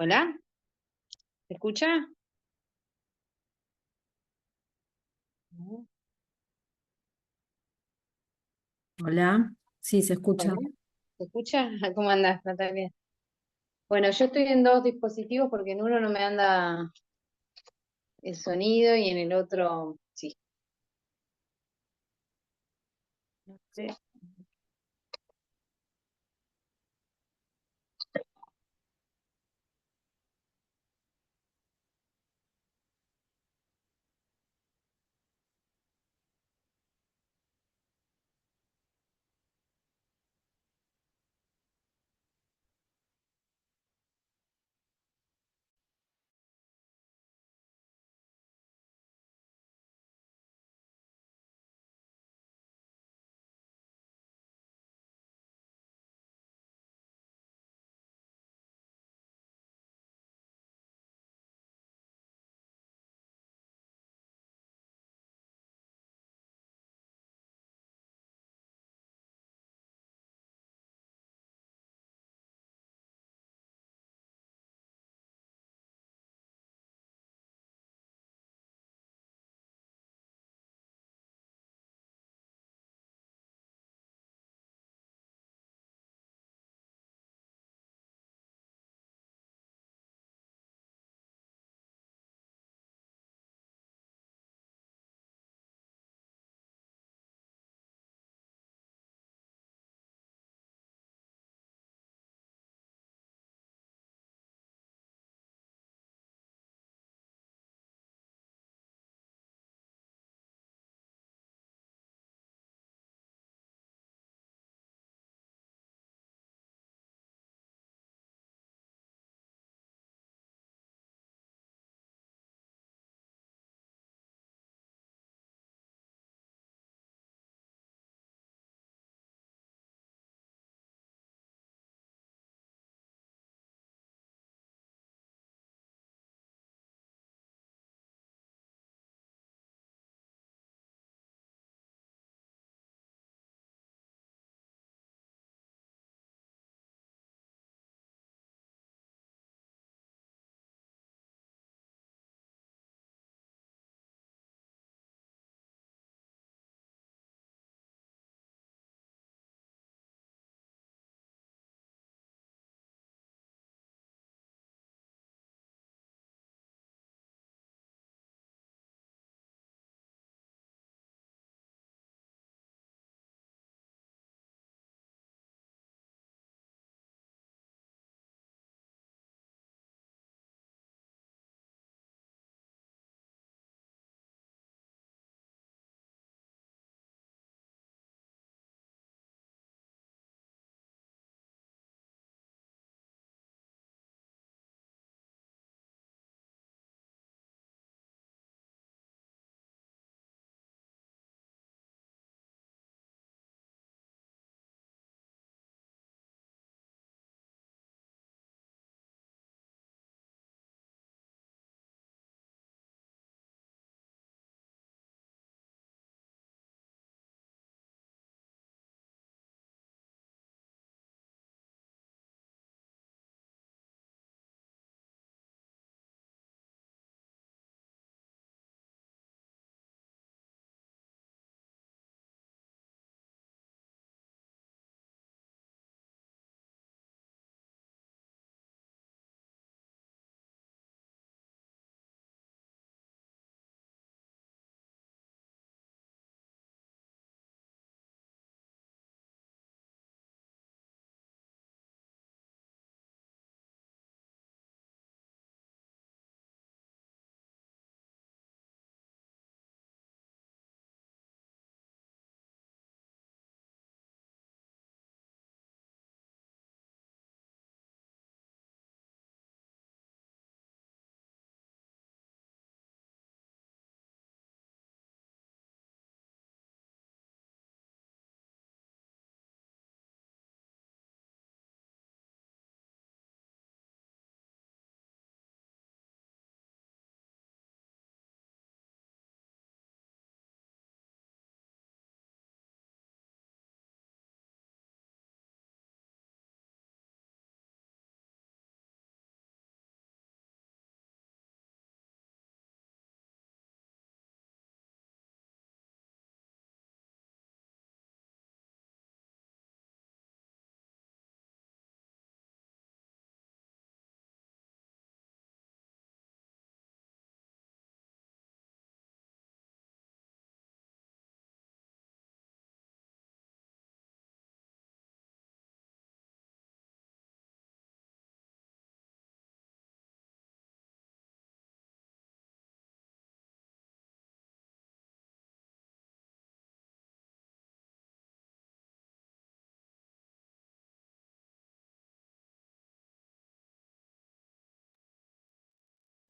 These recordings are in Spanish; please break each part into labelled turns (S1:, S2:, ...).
S1: Hola, ¿te escucha? No.
S2: Hola, sí, se
S1: Hola,
S2: escucha.
S1: ¿te escucha? ¿Cómo andás, Natalia? Bueno, yo estoy en dos dispositivos porque en uno no me anda el sonido y en el otro sí. No sé.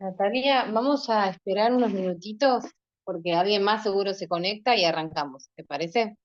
S1: Natalia, vamos a esperar unos minutitos porque alguien más seguro se conecta y arrancamos. ¿Te parece?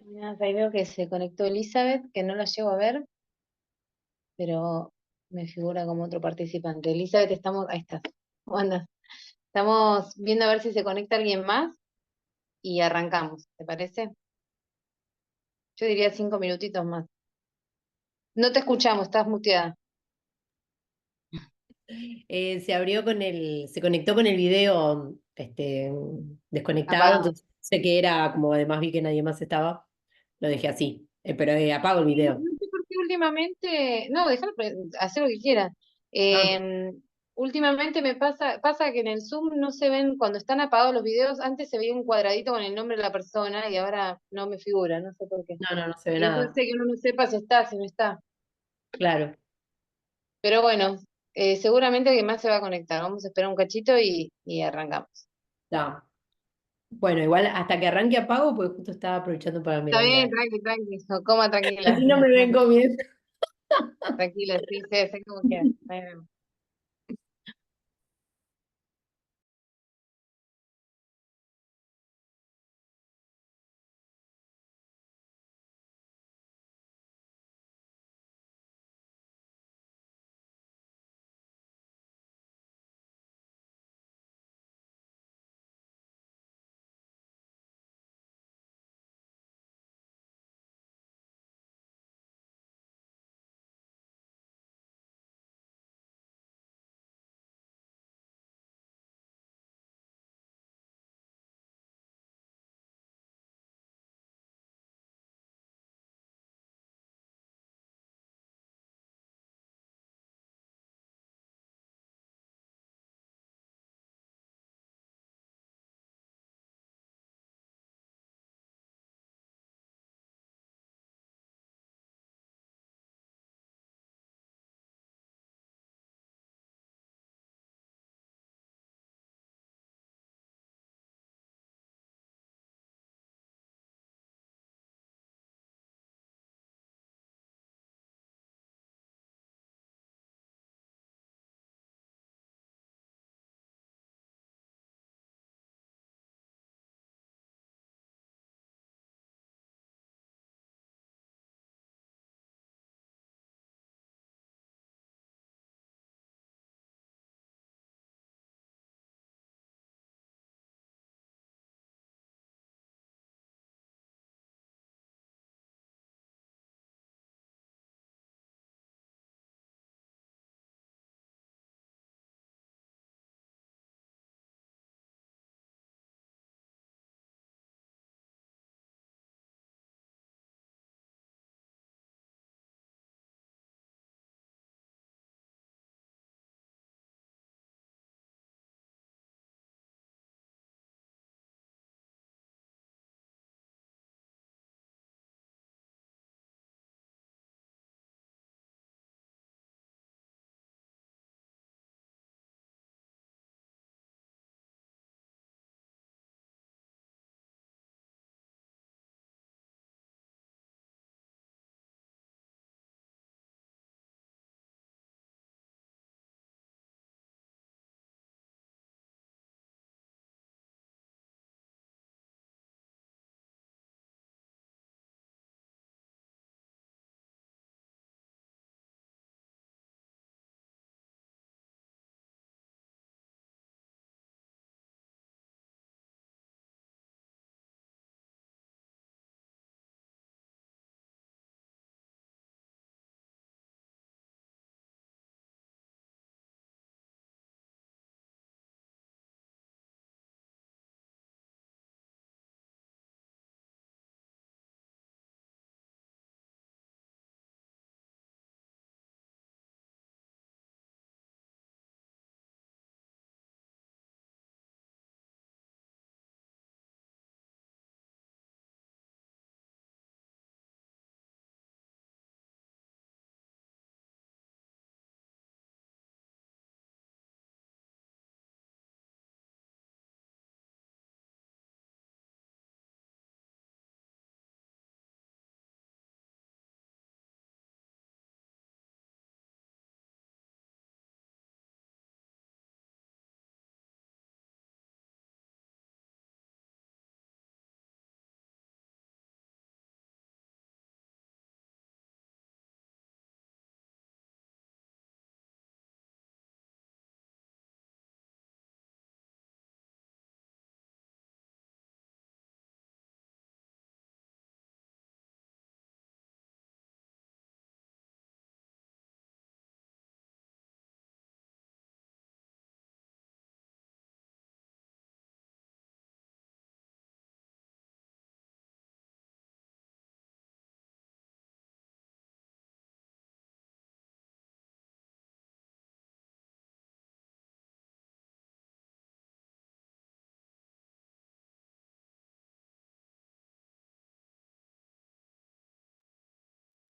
S1: Mira, ahí veo que se conectó Elizabeth, que no la llego a ver, pero me figura como otro participante. Elizabeth, ahí estás. ¿Cómo andas? Estamos viendo a ver si se conecta alguien más y arrancamos, ¿te parece? Yo diría 5 minutitos más. No te escuchamos, estás muteada.
S3: Se conectó con el video desconectado,
S1: Apagado.
S3: entonces sé que era, como además vi que nadie más estaba, lo dejé así. Pero apago el
S1: Sí,
S3: video.
S1: no sé por qué últimamente. No, déjalo hacer lo que quiera.
S3: Ah,
S1: Eh, últimamente pasa que en el Zoom no se ven, cuando están apagados los videos, antes se veía un cuadradito con el nombre de la persona y ahora no me figura, no sé por qué.
S3: No, no, no se ve
S1: Y eso
S3: nada.
S1: hace que uno no sepa si está, si no está.
S3: Claro.
S1: Pero bueno, seguramente alguien más se va a conectar. Vamos a esperar un cachito y arrancamos.
S3: Está. Bueno, igual hasta que arranque apago, porque justo estaba aprovechando para
S1: Está bien,
S3: merendar.
S1: tranqui, tranqui. No, coma tranquila.
S3: Así no me ven comiendo.
S1: Tranquila, sí, sí, sé como quieras. Ahí vemos.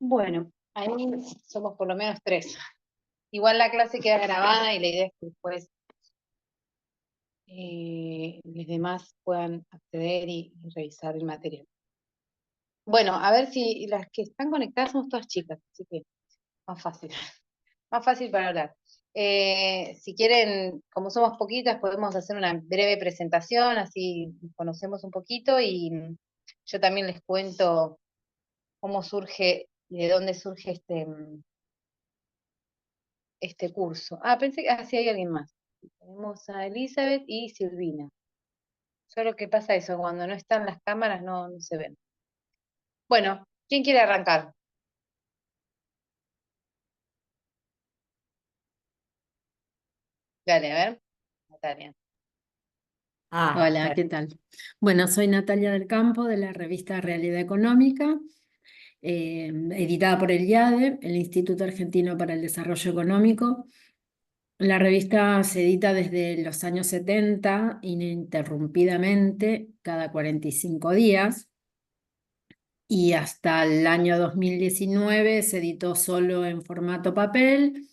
S1: Bueno, ahí somos por lo menos 3. Igual la clase queda grabada y la idea es que después los demás puedan acceder y revisar el material. Bueno, a ver si las que están conectadas somos todas chicas, así que más fácil, más fácil para hablar. Si quieren, como somos poquitas, podemos hacer una breve presentación, así nos conocemos un poquito y yo también les cuento cómo surge y de dónde surge este curso. Ah, pensé que sí hay alguien más. Tenemos a Elizabeth y Silvina. Solo que pasa eso, cuando no están las cámaras no se ven. Bueno, ¿quién quiere arrancar? Dale, a ver. Natalia.
S2: Hola,
S3: Está
S2: ¿qué tal? Bueno, soy Natalia del Campo de la revista Realidad Económica, editada por el IADE, el Instituto Argentino para el Desarrollo Económico. La revista se edita desde los años 70 ininterrumpidamente, cada 45 días, y hasta el año 2019 se editó solo en formato papel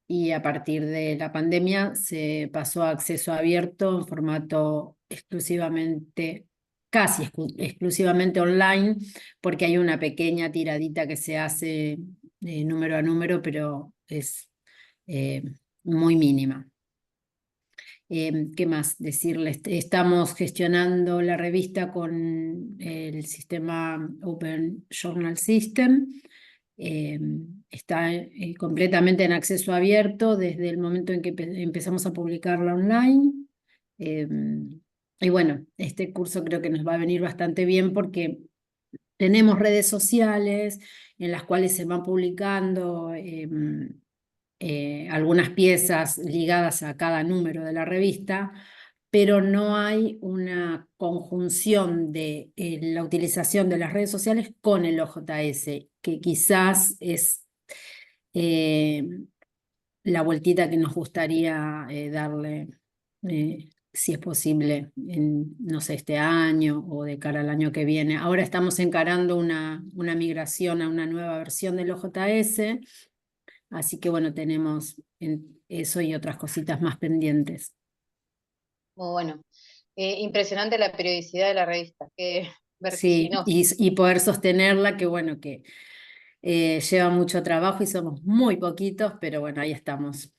S2: y a partir de la pandemia se pasó a acceso abierto en formato exclusivamente, casi exclusivamente online, porque hay una pequeña tiradita que se hace número a número, pero es eh, muy mínima. ¿Qué más decirles? Estamos gestionando la revista con el sistema Open Journal System. Eh, Está completamente en acceso abierto desde el momento en que empezamos a publicarla online. Eh, y bueno, este curso creo que nos va a venir bastante bien porque tenemos redes sociales en las cuales se van publicando algunas piezas ligadas a cada número de la revista, pero no hay una conjunción de la utilización de las redes sociales con el OJS, que quizás es eh, la vueltita que nos gustaría darle, si es posible, en, no sé, este año o de cara al año que viene. Ahora estamos encarando una migración a una nueva versión del OJS. Así que bueno, tenemos eso y otras cositas más pendientes.
S1: Muy bueno. Impresionante la periodicidad de la revista, qué
S2: Sí,
S1: vertiginoso.
S2: y poder sostenerla, que bueno, que lleva mucho trabajo y somos muy poquitos, pero bueno, ahí estamos.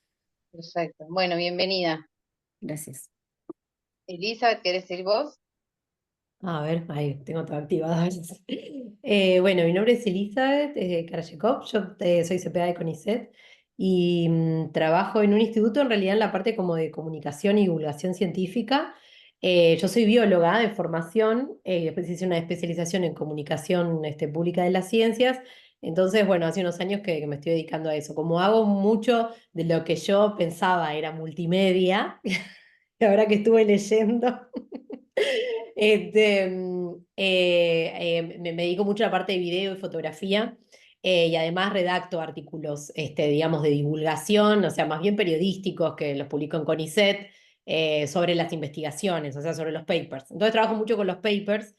S1: Perfecto. Bueno, bienvenida.
S2: Gracias.
S1: Elizabeth, ¿querés ir vos?
S3: A ver, ahí tengo todo activado. Bueno, mi nombre es Elizabeth Karayekov, yo soy CPA de CONICET y trabajo en un instituto en realidad en la parte como de comunicación y divulgación científica. Yo soy bióloga de formación, después hice una especialización en comunicación pública de las ciencias, entonces bueno, hace unos años que me estoy dedicando a eso. Como hago mucho de lo que yo pensaba era multimedia, ahora que estuve leyendo. Me dedico mucho a la parte de video y fotografía y además redacto artículos, digamos, de divulgación, o sea, más bien periodísticos que los publico en CONICET sobre las investigaciones, o sea, sobre los papers. Entonces trabajo mucho con los papers.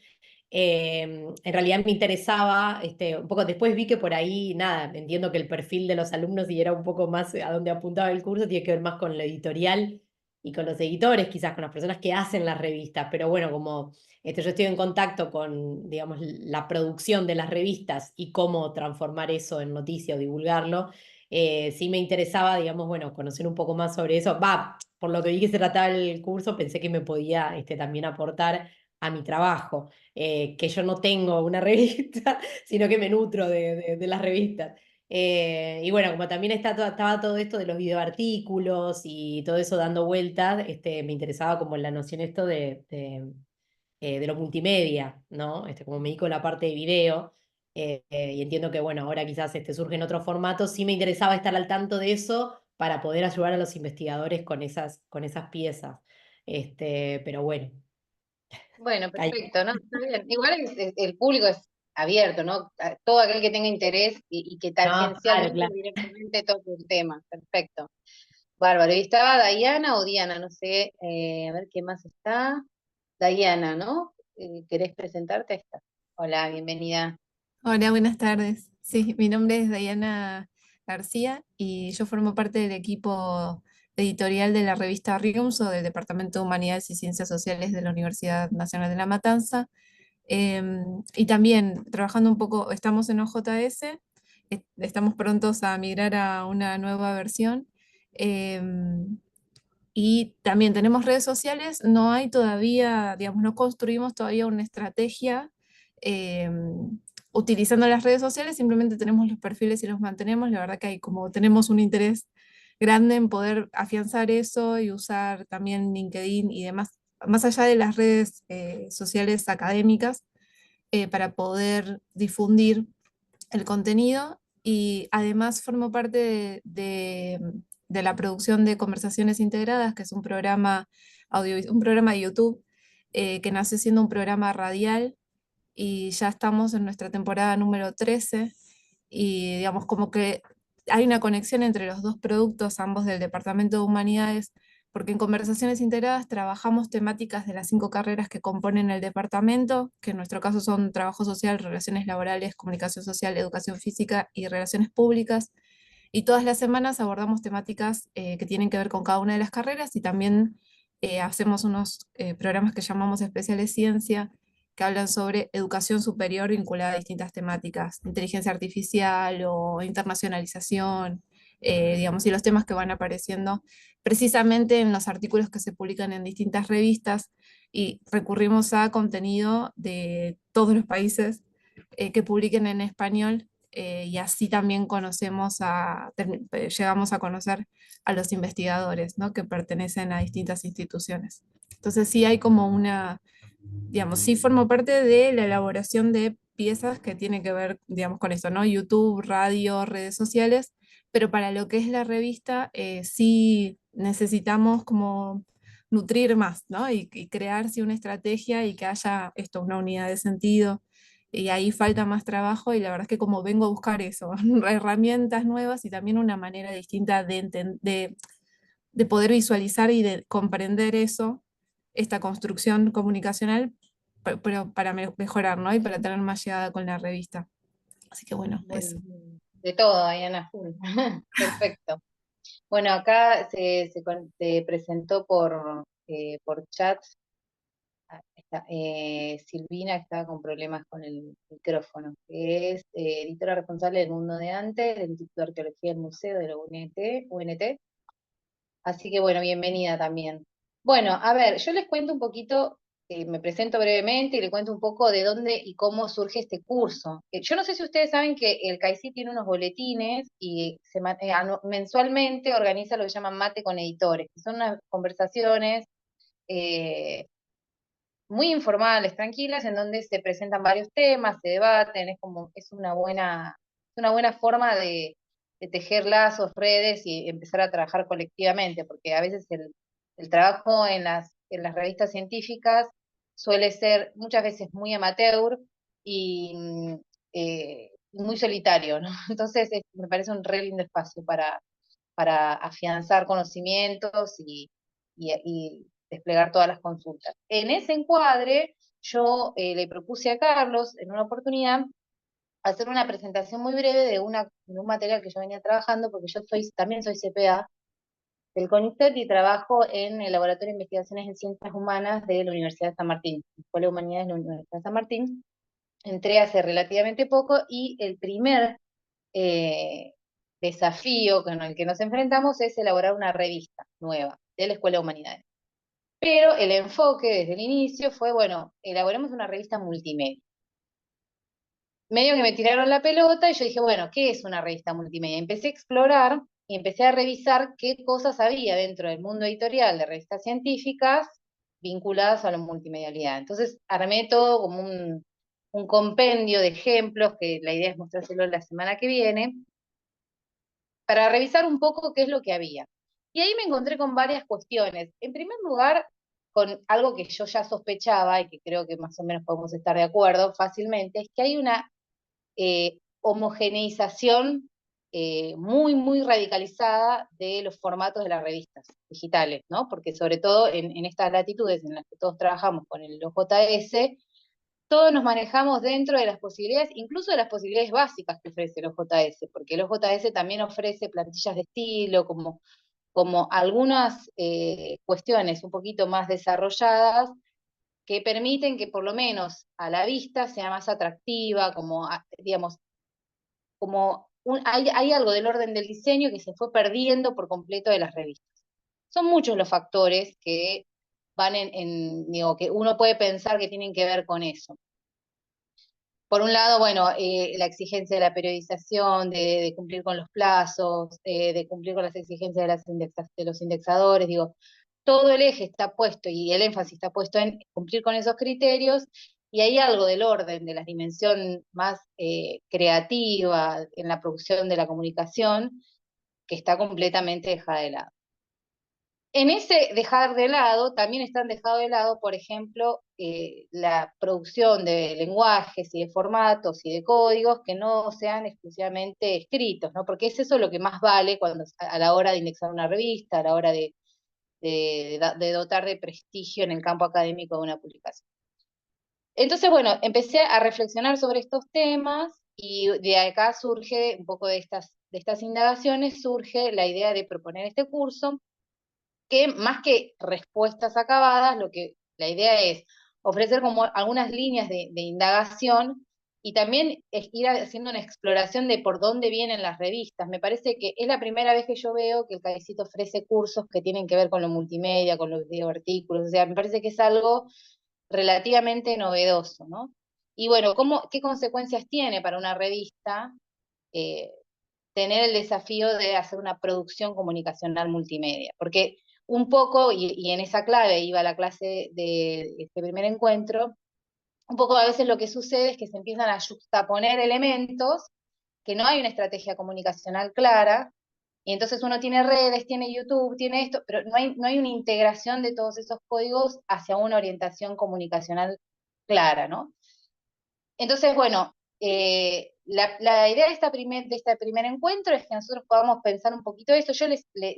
S3: En realidad me interesaba, un poco después vi que por ahí, nada, entiendo que el perfil de los alumnos y era un poco más a donde apuntaba el curso, tiene que ver más con lo editorial y con los editores, quizás con las personas que hacen las revistas, pero bueno, como yo estoy en contacto con, digamos, la producción de las revistas y cómo transformar eso en noticia o divulgarlo, sí me interesaba, digamos, bueno, conocer un poco más sobre eso. Va, por lo que vi que se trataba el curso, pensé que me podía también aportar a mi trabajo, que yo no tengo una revista, sino que me nutro de las revistas. Y bueno, como también estaba todo esto de los videoartículos y todo eso dando vueltas, me interesaba como la noción esto de lo multimedia, ¿no? Como me dedico a la parte de video, y entiendo que, bueno, ahora quizás surge en otro formato, sí me interesaba estar al tanto de eso para poder ayudar a los investigadores con esas piezas. Pero bueno,
S1: Bueno,
S3: ahí.
S1: perfecto, ¿no? Está bien. Igual el público es abierto, ¿no? Todo aquel que tenga interés y que
S3: No, claro,
S1: tangencialmente o
S3: claro.
S1: directamente toque el tema. Perfecto. Bárbaro. ¿Y estaba Diana o Diana? No sé, a ver qué más está. Diana, ¿no? ¿Querés presentarte? Ahí está. Hola, bienvenida.
S4: Hola, buenas tardes. Sí, mi nombre es Diana García y yo formo parte del equipo editorial de la revista Riums o del Departamento de Humanidades y Ciencias Sociales de la Universidad Nacional de La Matanza. Y también trabajando un poco, estamos en OJS, estamos prontos a migrar a una nueva versión. em, y también tenemos redes sociales, no hay todavía, digamos, no construimos todavía una estrategia utilizando las redes sociales, simplemente tenemos los perfiles y los mantenemos. La verdad que hay como tenemos un interés grande en poder afianzar eso y usar también LinkedIn y demás, más allá de las redes sociales académicas, para poder difundir el contenido y además formo parte de la producción de Conversaciones Integradas, que es un programa, un programa de YouTube que nació siendo un programa radial y ya estamos en nuestra temporada número 13 y digamos como que hay una conexión entre los dos productos, ambos del Departamento de Humanidades, porque en Conversaciones Integradas trabajamos temáticas de las 5 carreras que componen el departamento, que en nuestro caso son trabajo social, relaciones laborales, comunicación social, educación física y relaciones públicas. Y todas las semanas abordamos temáticas que tienen que ver con cada una de las carreras y también hacemos unos programas que llamamos Especiales Ciencia, que hablan sobre educación superior vinculada a distintas temáticas, inteligencia artificial o internacionalización, digamos, y los temas que van apareciendo precisamente en los artículos que se publican en distintas revistas y recurrimos a contenido de todos los países que publiquen en español y así también llegamos a conocer a los investigadores, ¿no? Que pertenecen a distintas instituciones. Entonces sí hay como digamos, sí formo parte de la elaboración de piezas que tienen que ver, digamos, con esto, ¿no? YouTube, radio, redes sociales, pero para lo que es la revista, sí necesitamos como nutrir más, ¿no? Y crear sí, una estrategia y que haya esto, una unidad de sentido. Y ahí falta más trabajo y la verdad es que como vengo a buscar eso, herramientas nuevas y también una manera distinta de poder visualizar y de comprender eso, esta construcción comunicacional, pero para mejorar, ¿no? Y para tener más llegada con la revista. Así que bueno, eso.
S1: Bueno, de todo, Diana, full. Perfecto. Bueno, acá se presentó por chat Silvina, que estaba con problemas con el micrófono, que es editora responsable del Mundo de Antes, del Instituto de Arqueología del Museo de la UNT. Así que bueno, bienvenida también. Bueno, a ver, yo les cuento un poquito, me presento brevemente y les cuento un poco de dónde y cómo surge este curso. Yo no sé si ustedes saben que el CAICI tiene unos boletines y mensualmente organiza lo que llaman Mate con Editores, que son unas conversaciones eh, muy informales, tranquilas, en donde se presentan varios temas, se debaten, es una buena forma de tejer lazos, redes y empezar a trabajar colectivamente, porque a veces el trabajo en las revistas científicas suele ser muchas veces muy amateur y muy solitario, ¿no? Entonces me parece un re lindo espacio para afianzar conocimientos y desplegar todas las consultas. En ese encuadre, yo le propuse a Carlos, en una oportunidad, hacer una presentación muy breve de un material que yo venía trabajando, porque yo también soy CPA del CONICET y trabajo en el Laboratorio de Investigaciones en Ciencias Humanas de la Universidad de San Martín, Escuela de Humanidades de la Universidad de San Martín. Entré hace relativamente poco y el primer eh, desafío con el que nos enfrentamos es elaborar una revista nueva de la Escuela de Humanidades. Pero el enfoque desde el inicio fue, bueno, elaboremos una revista multimedia. Medio que me tiraron la pelota y yo dije, bueno, ¿qué es una revista multimedia? Empecé a explorar y empecé a revisar qué cosas había dentro del mundo editorial de revistas científicas vinculadas a la multimedialidad. Entonces armé todo como un compendio de ejemplos, que la idea es mostrárselo la semana que viene, para revisar un poco qué es lo que había. Y ahí me encontré con varias cuestiones. En primer lugar, con algo que yo ya sospechaba y que creo que más o menos podemos estar de acuerdo fácilmente, es que hay una homogeneización muy, muy radicalizada de los formatos de las revistas digitales, ¿no? Porque sobre todo en estas latitudes en las que todos trabajamos con el OJS, todos nos manejamos dentro de las posibilidades, incluso de las posibilidades básicas que ofrece el OJS, porque el OJS también ofrece plantillas de estilo, como algunas cuestiones un poquito más desarrolladas, que permiten que por lo menos a la vista sea más atractiva, digamos, hay algo del orden del diseño que se fue perdiendo por completo de las revistas. Son muchos los factores que van digo, que uno puede pensar que tienen que ver con eso. Por un lado, bueno, la exigencia de la periodización, de cumplir con los plazos, de cumplir con las exigencias de los indexadores, digo, todo el eje está puesto y el énfasis está puesto en cumplir con esos criterios, y hay algo del orden, de la dimensión más creativa en la producción de la comunicación, que está completamente dejada de lado. En ese dejar de lado, también están dejado de lado, por ejemplo, la producción de lenguajes y de formatos y de códigos que no sean exclusivamente escritos, ¿no? Porque es eso lo que más vale a la hora de indexar una revista, a la hora de dotar de prestigio en el campo académico de una publicación. Entonces, bueno, empecé a reflexionar sobre estos temas y de acá surge, un poco de estas indagaciones, surge la idea de proponer este curso, que más que respuestas acabadas, la idea es ofrecer como algunas líneas de indagación, y también es ir haciendo una exploración de por dónde vienen las revistas. Me parece que es la primera vez que yo veo que el CADICIT ofrece cursos que tienen que ver con lo multimedia, con los videoartículos, o sea, me parece que es algo relativamente novedoso, ¿no? Y bueno, ¿qué consecuencias tiene para una revista tener el desafío de hacer una producción comunicacional multimedia? Porque un poco, y en esa clave iba la clase de este primer encuentro, un poco a veces lo que sucede es que se empiezan a juxtaponer elementos, que no hay una estrategia comunicacional clara, y entonces uno tiene redes, tiene YouTube, tiene esto, pero no hay una integración de todos esos códigos hacia una orientación comunicacional clara, ¿no? Entonces, bueno, la idea de este primer encuentro es que nosotros podamos pensar un poquito esto. Yo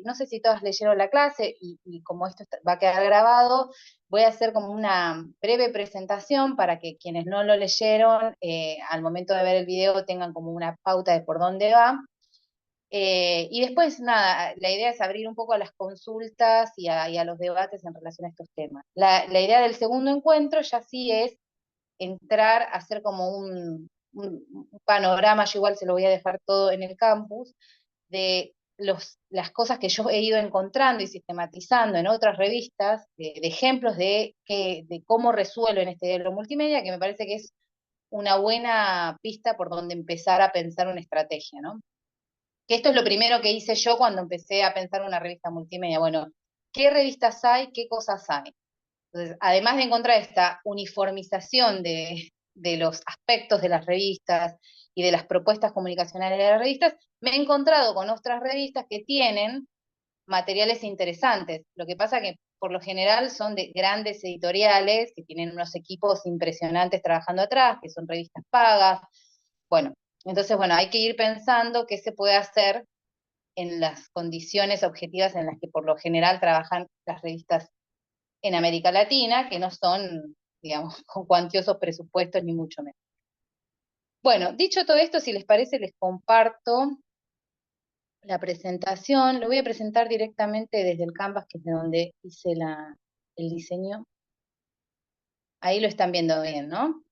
S1: no sé si todas leyeron la clase, y como esto va a quedar grabado, voy a hacer como una breve presentación para que quienes no lo leyeron, al momento de ver el video tengan como una pauta de por dónde va. Y después, nada, la idea es abrir un poco a las consultas y a los debates en relación a estos temas. La idea del segundo encuentro ya sí es entrar a hacer como un panorama, yo igual se lo voy a dejar todo en el campus, de las cosas que yo he ido encontrando y sistematizando en otras revistas, de ejemplos de cómo resuelven este diálogo multimedia, que me parece que es una buena pista por donde empezar a pensar una estrategia, ¿no? Que esto es lo primero que hice yo cuando empecé a pensar una revista multimedia. Bueno, ¿qué revistas hay? ¿Qué cosas hay? Entonces, además de encontrar esta uniformización de los aspectos de las revistas y de las propuestas comunicacionales de las revistas, me he encontrado con otras revistas que tienen materiales interesantes. Lo que pasa que por lo general son de grandes editoriales que tienen unos equipos impresionantes trabajando atrás, que son revistas pagas. Bueno, entonces, bueno, hay que ir pensando qué se puede hacer en las condiciones objetivas en las que por lo general trabajan las revistas en América Latina, que no son, digamos, con cuantiosos presupuestos ni mucho menos. Bueno, dicho todo esto, si les parece, les comparto la presentación. Lo voy a presentar directamente desde el Canvas, que es de donde hice el diseño. Ahí lo están viendo bien, ¿no?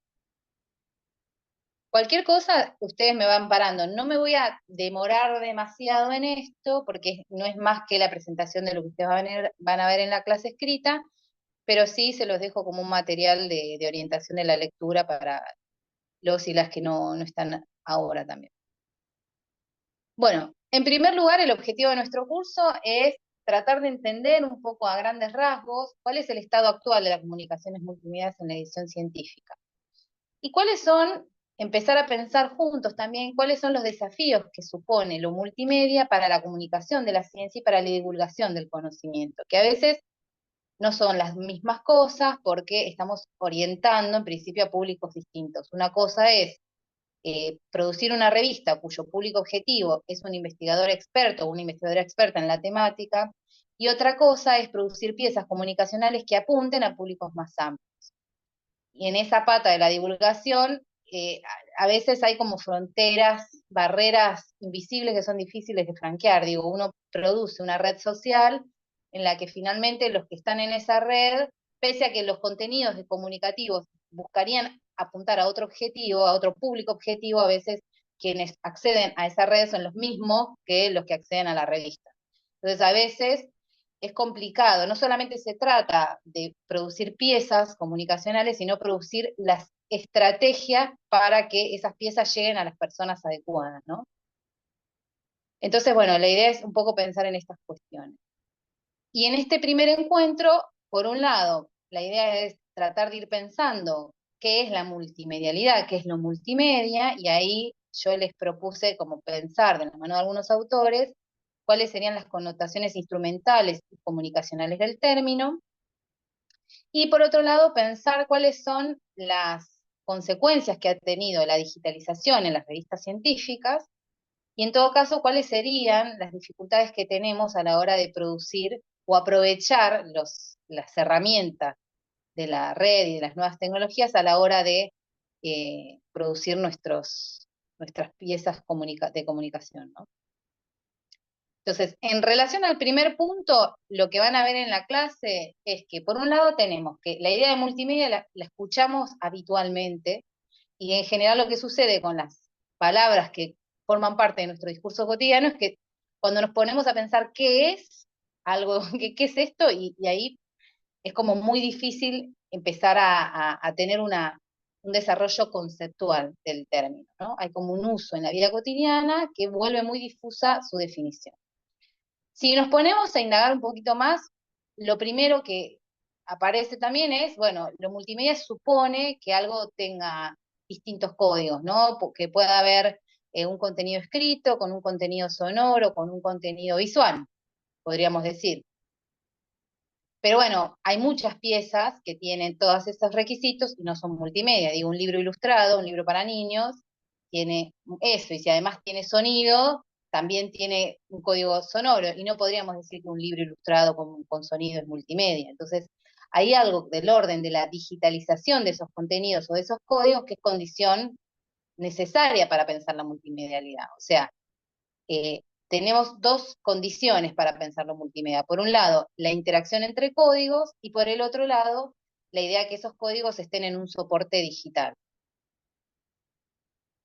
S1: Cualquier cosa, ustedes me van parando. No me voy a demorar demasiado en esto, porque no es más que la presentación de lo que ustedes van a ver en la clase escrita, pero sí se los dejo como un material de orientación de la lectura para los y las que no están ahora también. Bueno, en primer lugar, el objetivo de nuestro curso es tratar de entender un poco a grandes rasgos cuál es el estado actual de las comunicaciones multimedia en la edición científica. Y empezar a pensar juntos también cuáles son los desafíos que supone lo multimedia para la comunicación de la ciencia y para la divulgación del conocimiento, que a veces no son las mismas cosas porque estamos orientando en principio a públicos distintos. Una cosa es producir una revista cuyo público objetivo es un investigador experto o una investigadora experta en la temática, y otra cosa es producir piezas comunicacionales que apunten a públicos más amplios. y en esa pata de la divulgación, a veces hay como fronteras, barreras invisibles que son difíciles de franquear. Digo, uno produce una red social en la que finalmente los que están en esa red, pese a que los contenidos comunicativos buscarían apuntar a otro objetivo, a otro público objetivo, a veces quienes acceden a esa red son los mismos que los que acceden a la revista. Entonces, a veces es complicado. No solamente se trata de producir piezas comunicacionales, sino producir las estrategias para que esas piezas lleguen a las personas adecuadas, ¿no? Entonces, bueno, la idea es un poco pensar en estas cuestiones. Y en este primer encuentro, por un lado, la idea es tratar de ir pensando qué es la multimedialidad, qué es lo multimedia, y ahí yo les propuse como pensar de la mano de algunos autores cuáles serían las connotaciones instrumentales y comunicacionales del término, y por otro lado pensar cuáles son las consecuencias que ha tenido la digitalización en las revistas científicas, y en todo caso cuáles serían las dificultades que tenemos a la hora de producir o aprovechar las herramientas de la red y de las nuevas tecnologías a la hora de producir nuestras piezas de comunicación, ¿no? Entonces, en relación al primer punto, lo que van a ver en la clase es que, por un lado, tenemos que la idea de multimedia la escuchamos habitualmente, y en general lo que sucede con las palabras que forman parte de nuestro discurso cotidiano es que cuando nos ponemos a pensar qué es algo, qué es esto, y ahí es como muy difícil empezar a tener un desarrollo conceptual del término, ¿no? Hay como un uso en la vida cotidiana que vuelve muy difusa su definición. Si nos ponemos a indagar un poquito más, lo primero que aparece también es, bueno, lo multimedia supone que algo tenga distintos códigos, ¿no? Que pueda haber un contenido escrito, con un contenido sonoro, con un contenido visual, podríamos decir. Pero bueno, hay muchas piezas que tienen todos esos requisitos y no son multimedia. Digo, un libro ilustrado, un libro para niños, tiene eso, y si además tiene sonido, también tiene un código sonoro, y no podríamos decir que un libro ilustrado con sonido es multimedia. Entonces, hay algo del orden de la digitalización de esos contenidos o de esos códigos que es condición necesaria para pensar la multimedialidad. O sea, tenemos dos condiciones para pensar lo multimedia. Por un lado, la interacción entre códigos, y por el otro lado, la idea de que esos códigos estén en un soporte digital.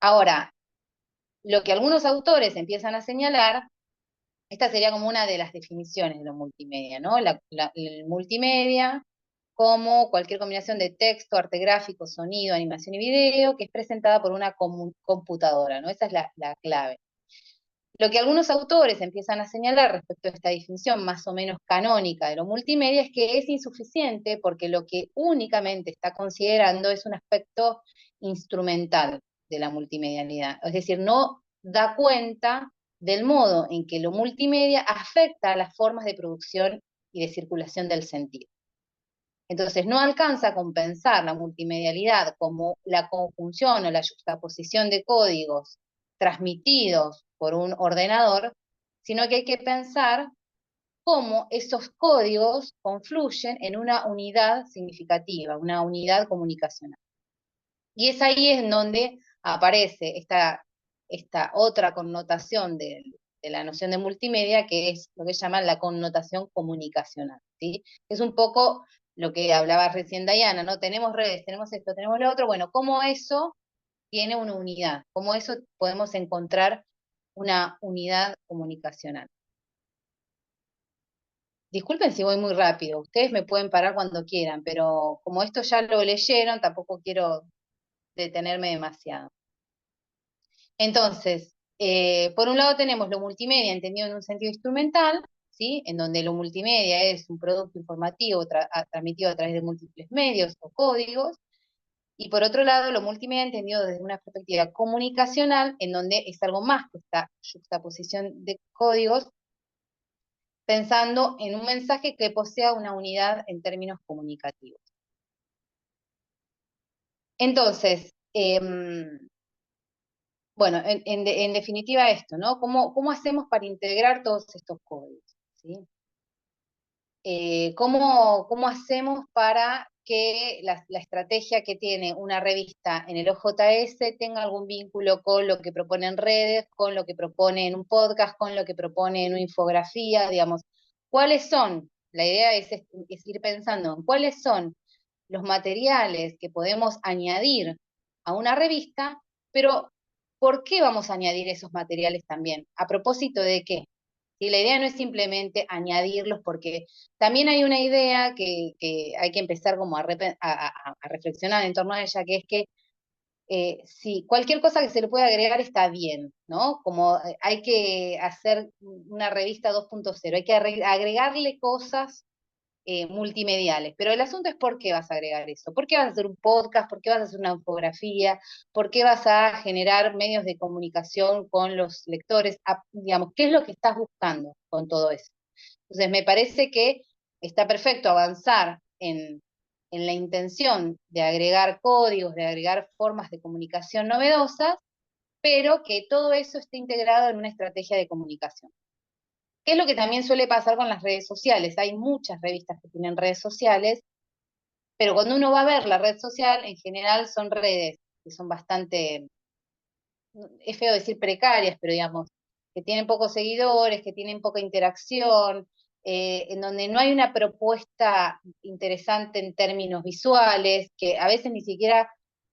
S1: Ahora, lo que algunos autores empiezan a señalar, esta sería como una de las definiciones de lo multimedia, ¿no? El multimedia como cualquier combinación de texto, arte gráfico, sonido, animación y video que es presentada por una computadora, ¿no? Esa es la clave. Lo que algunos autores empiezan a señalar respecto a esta definición más o menos canónica de lo multimedia es que es insuficiente porque lo que únicamente está considerando es un aspecto instrumental de la multimedialidad. Es decir, no da cuenta del modo en que lo multimedia afecta a las formas de producción y de circulación del sentido. Entonces, no alcanza a compensar la multimedialidad como la conjunción o la juxtaposición de códigos transmitidos por un ordenador, sino que hay que pensar cómo esos códigos confluyen en una unidad significativa, una unidad comunicacional. Y es ahí en donde aparece esta otra connotación de la noción de multimedia, que es lo que llaman la connotación comunicacional, ¿sí? Es un poco lo que hablaba recién Diana, ¿no? Tenemos redes, tenemos esto, tenemos lo otro, bueno, cómo eso tiene una unidad, cómo eso podemos encontrar una unidad comunicacional. Disculpen si voy muy rápido, ustedes me pueden parar cuando quieran, pero como esto ya lo leyeron, tampoco quiero detenerme demasiado. Entonces, por un lado tenemos lo multimedia entendido en un sentido instrumental, ¿sí? En donde lo multimedia es un producto informativo transmitido a través de múltiples medios o códigos, y por otro lado lo multimedia entendido desde una perspectiva comunicacional, en donde es algo más que esta juxtaposición de códigos, pensando en un mensaje que posea una unidad en términos comunicativos. Entonces, bueno, en definitiva esto, ¿no? ¿Cómo hacemos para integrar todos estos códigos? ¿Sí? ¿Cómo hacemos para que la estrategia que tiene una revista en el OJS tenga algún vínculo con lo que propone en redes, con lo que propone en un podcast, con lo que propone en una infografía, digamos. ¿Cuáles son? La idea es ir pensando en cuáles son los materiales que podemos añadir a una revista, pero ¿por qué vamos a añadir esos materiales también? ¿A propósito de qué? Y la idea no es simplemente añadirlos, porque también hay una idea que hay que empezar como a reflexionar en torno a ella, que es que sí, cualquier cosa que se le pueda agregar está bien, ¿no? Como hay que hacer una revista 2.0, hay que agregarle cosas multimediales. Pero el asunto es por qué vas a agregar eso. ¿Por qué vas a hacer un podcast? ¿Por qué vas a hacer una infografía? ¿Por qué vas a generar medios de comunicación con los lectores? Digamos, ¿qué es lo que estás buscando con todo eso? Entonces, me parece que está perfecto avanzar en la intención de agregar códigos, de agregar formas de comunicación novedosas, pero que todo eso esté integrado en una estrategia de comunicación. ¿Qué es lo que también suele pasar con las redes sociales? Hay muchas revistas que tienen redes sociales, pero cuando uno va a ver la red social, en general son redes que son bastante, es feo decir precarias, pero digamos, que tienen pocos seguidores, que tienen poca interacción, en donde no hay una propuesta interesante en términos visuales, que a veces ni siquiera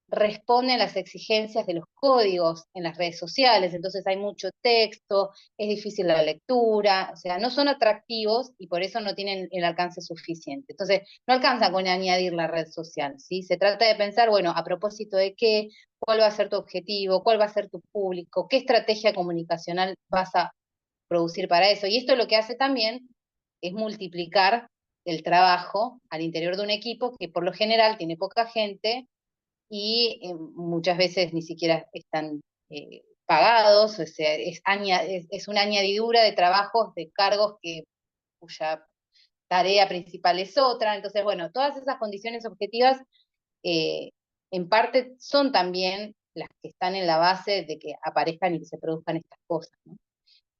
S1: responden a las exigencias de los códigos en las redes sociales, entonces hay mucho texto, es difícil la lectura, o sea, no son atractivos y por eso no tienen el alcance suficiente. Entonces, no alcanza con añadir la red social, ¿sí? Se trata de pensar, bueno, a propósito de qué, cuál va a ser tu objetivo, cuál va a ser tu público, qué estrategia comunicacional vas a producir para eso. Y esto lo que hace también es multiplicar el trabajo al interior de un equipo que por lo general tiene poca gente y muchas veces ni siquiera están pagados, o sea, es una añadidura de trabajos, de cargos cuya tarea principal es otra. Entonces, bueno, todas esas condiciones objetivas eh, en parte son también las que están en la base de que aparezcan y que se produzcan estas cosas, ¿no?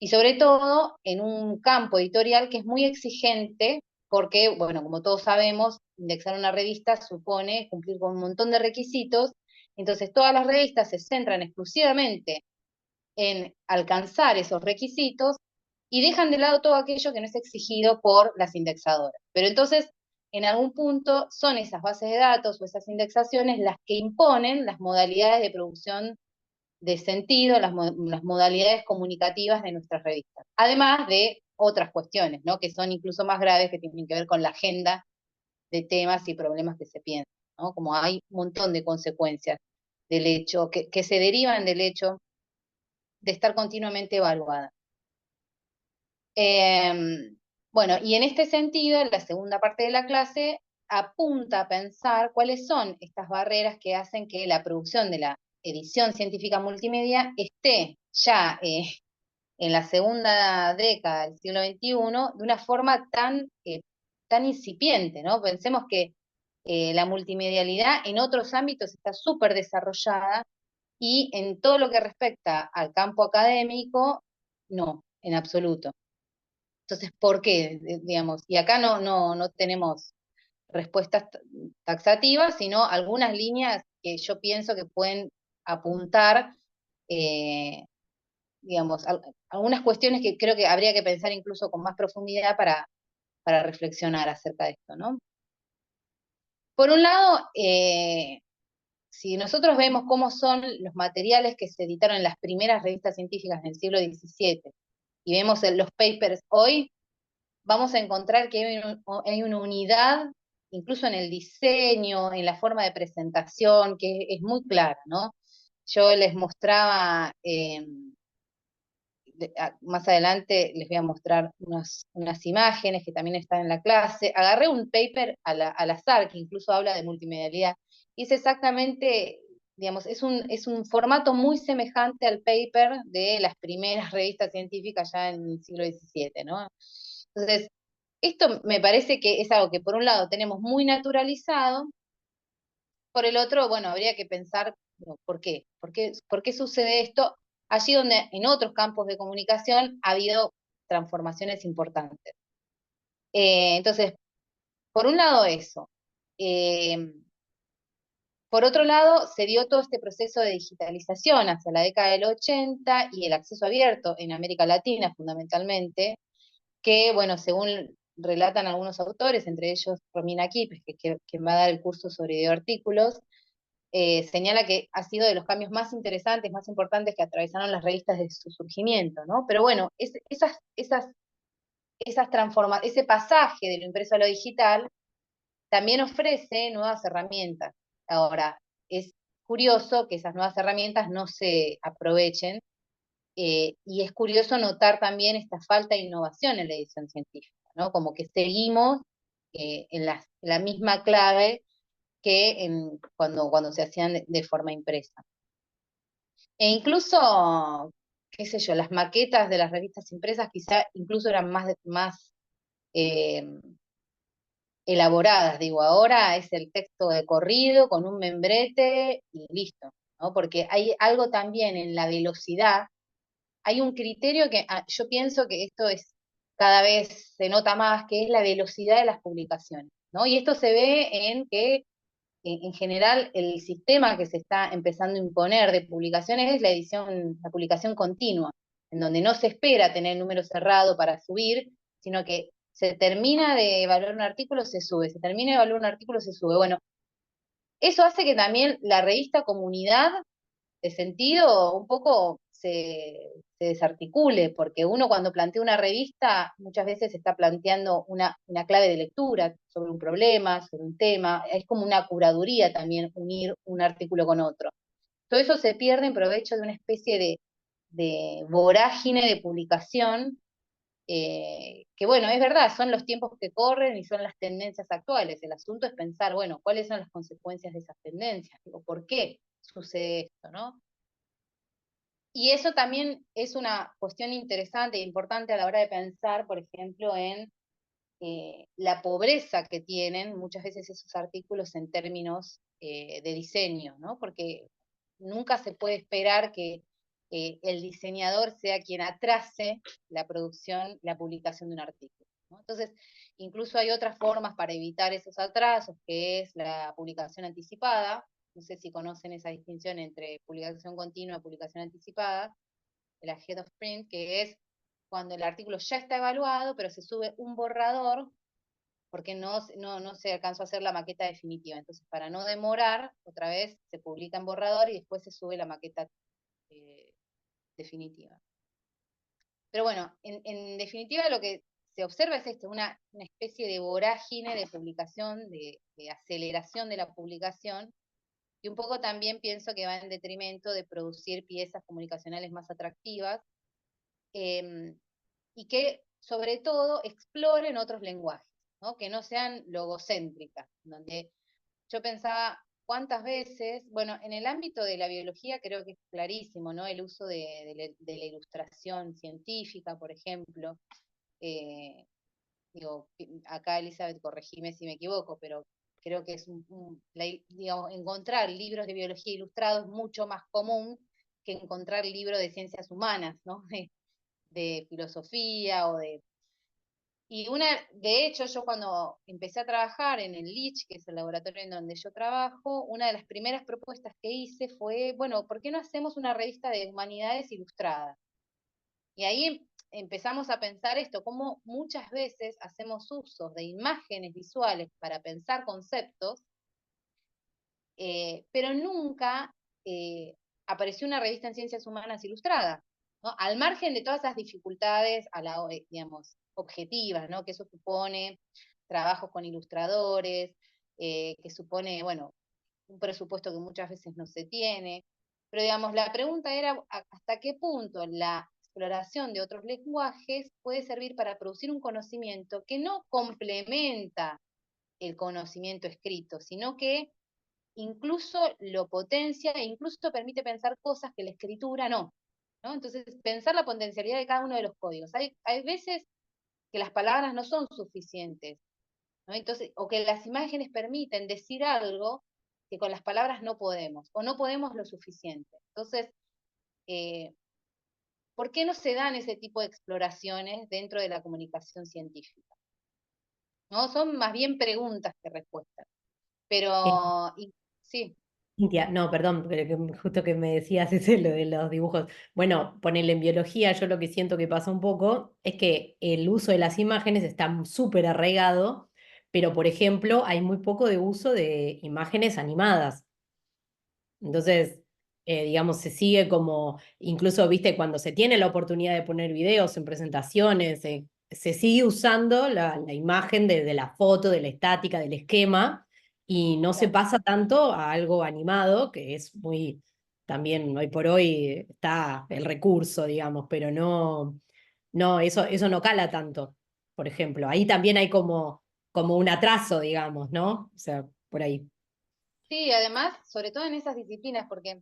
S1: Y sobre todo en un campo editorial que es muy exigente, porque, bueno, como todos sabemos, indexar una revista supone cumplir con un montón de requisitos, entonces todas las revistas se centran exclusivamente en alcanzar esos requisitos y dejan de lado todo aquello que no es exigido por las indexadoras. Pero entonces, en algún punto, son esas bases de datos o esas indexaciones las que imponen las modalidades de producción de sentido, las modalidades comunicativas de nuestras revistas. Además de otras cuestiones, ¿no? Que son incluso más graves, que tienen que ver con la agenda de temas y problemas que se piensan, ¿no? Como hay un montón de consecuencias del hecho, que se derivan del hecho de estar continuamente evaluada. Bueno, y en este sentido, en la segunda parte de la clase, apunta a pensar cuáles son estas barreras que hacen que la producción de la edición científica multimedia esté ya en la segunda década del siglo XXI de una forma tan incipiente, ¿no? Pensemos que la multimedialidad en otros ámbitos está súper desarrollada y en todo lo que respecta al campo académico, no, en absoluto. Entonces, ¿por qué? Digamos, y acá no tenemos respuestas taxativas, sino algunas líneas que yo pienso que pueden apuntar, eh, digamos, algunas cuestiones que creo que habría que pensar incluso con más profundidad para reflexionar acerca de esto, ¿no? Por un lado, si nosotros vemos cómo son los materiales que se editaron en las primeras revistas científicas del siglo XVII y vemos los papers hoy, vamos a encontrar que hay una unidad, incluso en el diseño, en la forma de presentación, que es muy clara, ¿no? Yo les mostraba, más adelante les voy a mostrar unas imágenes que también están en la clase. Agarré un paper al azar, que incluso habla de multimedialidad, y es exactamente, digamos, es un formato muy semejante al paper de las primeras revistas científicas ya en el siglo XVII, ¿no? Entonces, esto me parece que es algo que por un lado tenemos muy naturalizado, por el otro, bueno, habría que pensar, bueno, ¿por qué? ¿Por qué sucede esto? Allí donde en otros campos de comunicación ha habido transformaciones importantes. Entonces, por un lado eso. Por otro lado, se dio todo este proceso de digitalización hacia la década del 80 y el acceso abierto en América Latina fundamentalmente, que, bueno, según relatan algunos autores, entre ellos Romina Kipes, que va a dar el curso sobre videoartículos, señala que ha sido de los cambios más interesantes, más importantes que atravesaron las revistas desde su surgimiento, ¿no? Pero bueno, ese pasaje de lo impreso a lo digital también ofrece nuevas herramientas. Ahora, es curioso que esas nuevas herramientas no se aprovechen, y es curioso notar también esta falta de innovación en la edición científica, ¿no? Como que seguimos en la misma clave que cuando se hacían de forma impresa. E incluso, qué sé yo, las maquetas de las revistas impresas quizá incluso eran más eh, elaboradas, digo, ahora es el texto de corrido con un membrete y listo, ¿no? Porque hay algo también en la velocidad, hay un criterio que yo pienso que esto es, cada vez se nota más, que es la velocidad de las publicaciones, ¿no? Y esto se ve en que en general el sistema que se está empezando a imponer de publicaciones es la publicación continua, en donde no se espera tener número cerrado para subir, sino que se termina de evaluar un artículo, se sube, se termina de evaluar un artículo, se sube. Bueno, eso hace que también la revista comunidad de sentido un poco se desarticule, porque uno cuando plantea una revista muchas veces está planteando una clave de lectura sobre un problema, sobre un tema, es como una curaduría también unir un artículo con otro. Todo eso se pierde en provecho de una especie de vorágine de publicación, que bueno, es verdad, son los tiempos que corren y son las tendencias actuales. El asunto es pensar, bueno, ¿cuáles son las consecuencias de esas tendencias? Digo, ¿por qué sucede esto, no? Y eso también es una cuestión interesante e importante a la hora de pensar, por ejemplo, en la pobreza que tienen muchas veces esos artículos en términos de diseño, ¿no? Porque nunca se puede esperar que el diseñador sea quien atrase la producción, la publicación de un artículo, ¿no? Entonces, incluso hay otras formas para evitar esos atrasos, que es la publicación anticipada. No sé si conocen esa distinción entre publicación continua y publicación anticipada, el ahead of print, que es cuando el artículo ya está evaluado, pero se sube un borrador porque no se alcanzó a hacer la maqueta definitiva. Entonces, para no demorar, otra vez se publica en borrador y después se sube la maqueta definitiva. Pero bueno, en definitiva lo que se observa es esto, una especie de vorágine de publicación, de aceleración de la publicación, y un poco también pienso que va en detrimento de producir piezas comunicacionales más atractivas, y que sobre todo exploren otros lenguajes, ¿no? Que no sean logocéntricas, donde yo pensaba cuántas veces, bueno, en el ámbito de la biología creo que es clarísimo, ¿no? El uso de la ilustración científica, por ejemplo. eh, Digo, acá Elizabeth, corregime si me equivoco, pero creo que es digamos, encontrar libros de biología ilustrados es mucho más común que encontrar libros de ciencias humanas, ¿no? De filosofía o de... de hecho, yo cuando empecé a trabajar en el LICH, que es el laboratorio en donde yo trabajo, una de las primeras propuestas que hice fue, bueno, ¿por qué no hacemos una revista de humanidades ilustrada? Y ahí empezamos a pensar esto, cómo muchas veces hacemos usos de imágenes visuales para pensar conceptos, pero nunca apareció una revista en ciencias humanas ilustrada, ¿no? Al margen de todas esas dificultades, digamos, objetivas, ¿no? Que eso supone trabajo con ilustradores, que supone, bueno, un presupuesto que muchas veces no se tiene. Pero digamos, la pregunta era hasta qué punto la exploración de otros lenguajes puede servir para producir un conocimiento que no complementa el conocimiento escrito, sino que incluso lo potencia e incluso permite pensar cosas que la escritura no. Entonces, pensar la potencialidad de cada uno de los códigos. Hay veces que las palabras no son suficientes, ¿no? Entonces, o que las imágenes permiten decir algo que con las palabras no podemos, o no podemos lo suficiente. Entonces, ¿por qué no se dan ese tipo de exploraciones dentro de la comunicación científica? ¿No? Son más bien preguntas que respuestas. Pero, sí,
S3: Cintia, no, perdón, pero justo que me decías ese, lo de los dibujos. Bueno, ponerle en biología, yo lo que siento que pasa un poco es que el uso de las imágenes está súper arraigado, pero por ejemplo, hay muy poco de uso de imágenes animadas. Entonces, digamos, se sigue como, incluso, viste, cuando se tiene la oportunidad de poner videos en presentaciones, se sigue usando la imagen de la foto, de la estática, del esquema, y no se
S1: claro.
S3: pasa tanto a algo animado, que es muy, también hoy por hoy está el recurso, digamos, pero no, eso no cala tanto, por ejemplo. Ahí también hay como un atraso, digamos, ¿no? O sea, por ahí.
S1: Sí, además, sobre todo en esas disciplinas, porque,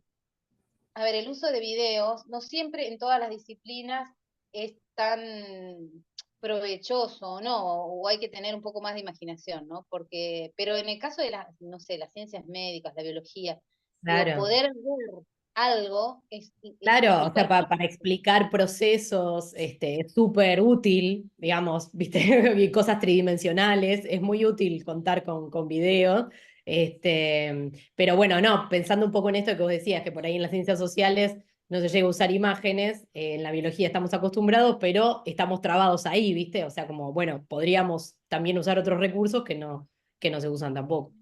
S1: a ver, el uso de videos no siempre en todas las disciplinas es tan provechoso, ¿no? O hay que tener un poco más de imaginación, ¿no? Porque, pero en el caso de las, no sé, las ciencias médicas, la biología, digo,
S3: Claro.
S1: poder ver algo es
S3: Claro, o sea,
S1: súper
S3: para explicar procesos, es súper útil, digamos, viste, y cosas tridimensionales, es muy útil contar con video. Pero bueno, no, pensando un poco en esto que vos decías, que por ahí en las ciencias sociales no se llega a usar imágenes, en la biología estamos acostumbrados, pero estamos trabados ahí, ¿viste? O sea, como, bueno, podríamos también usar otros recursos que no se usan tampoco.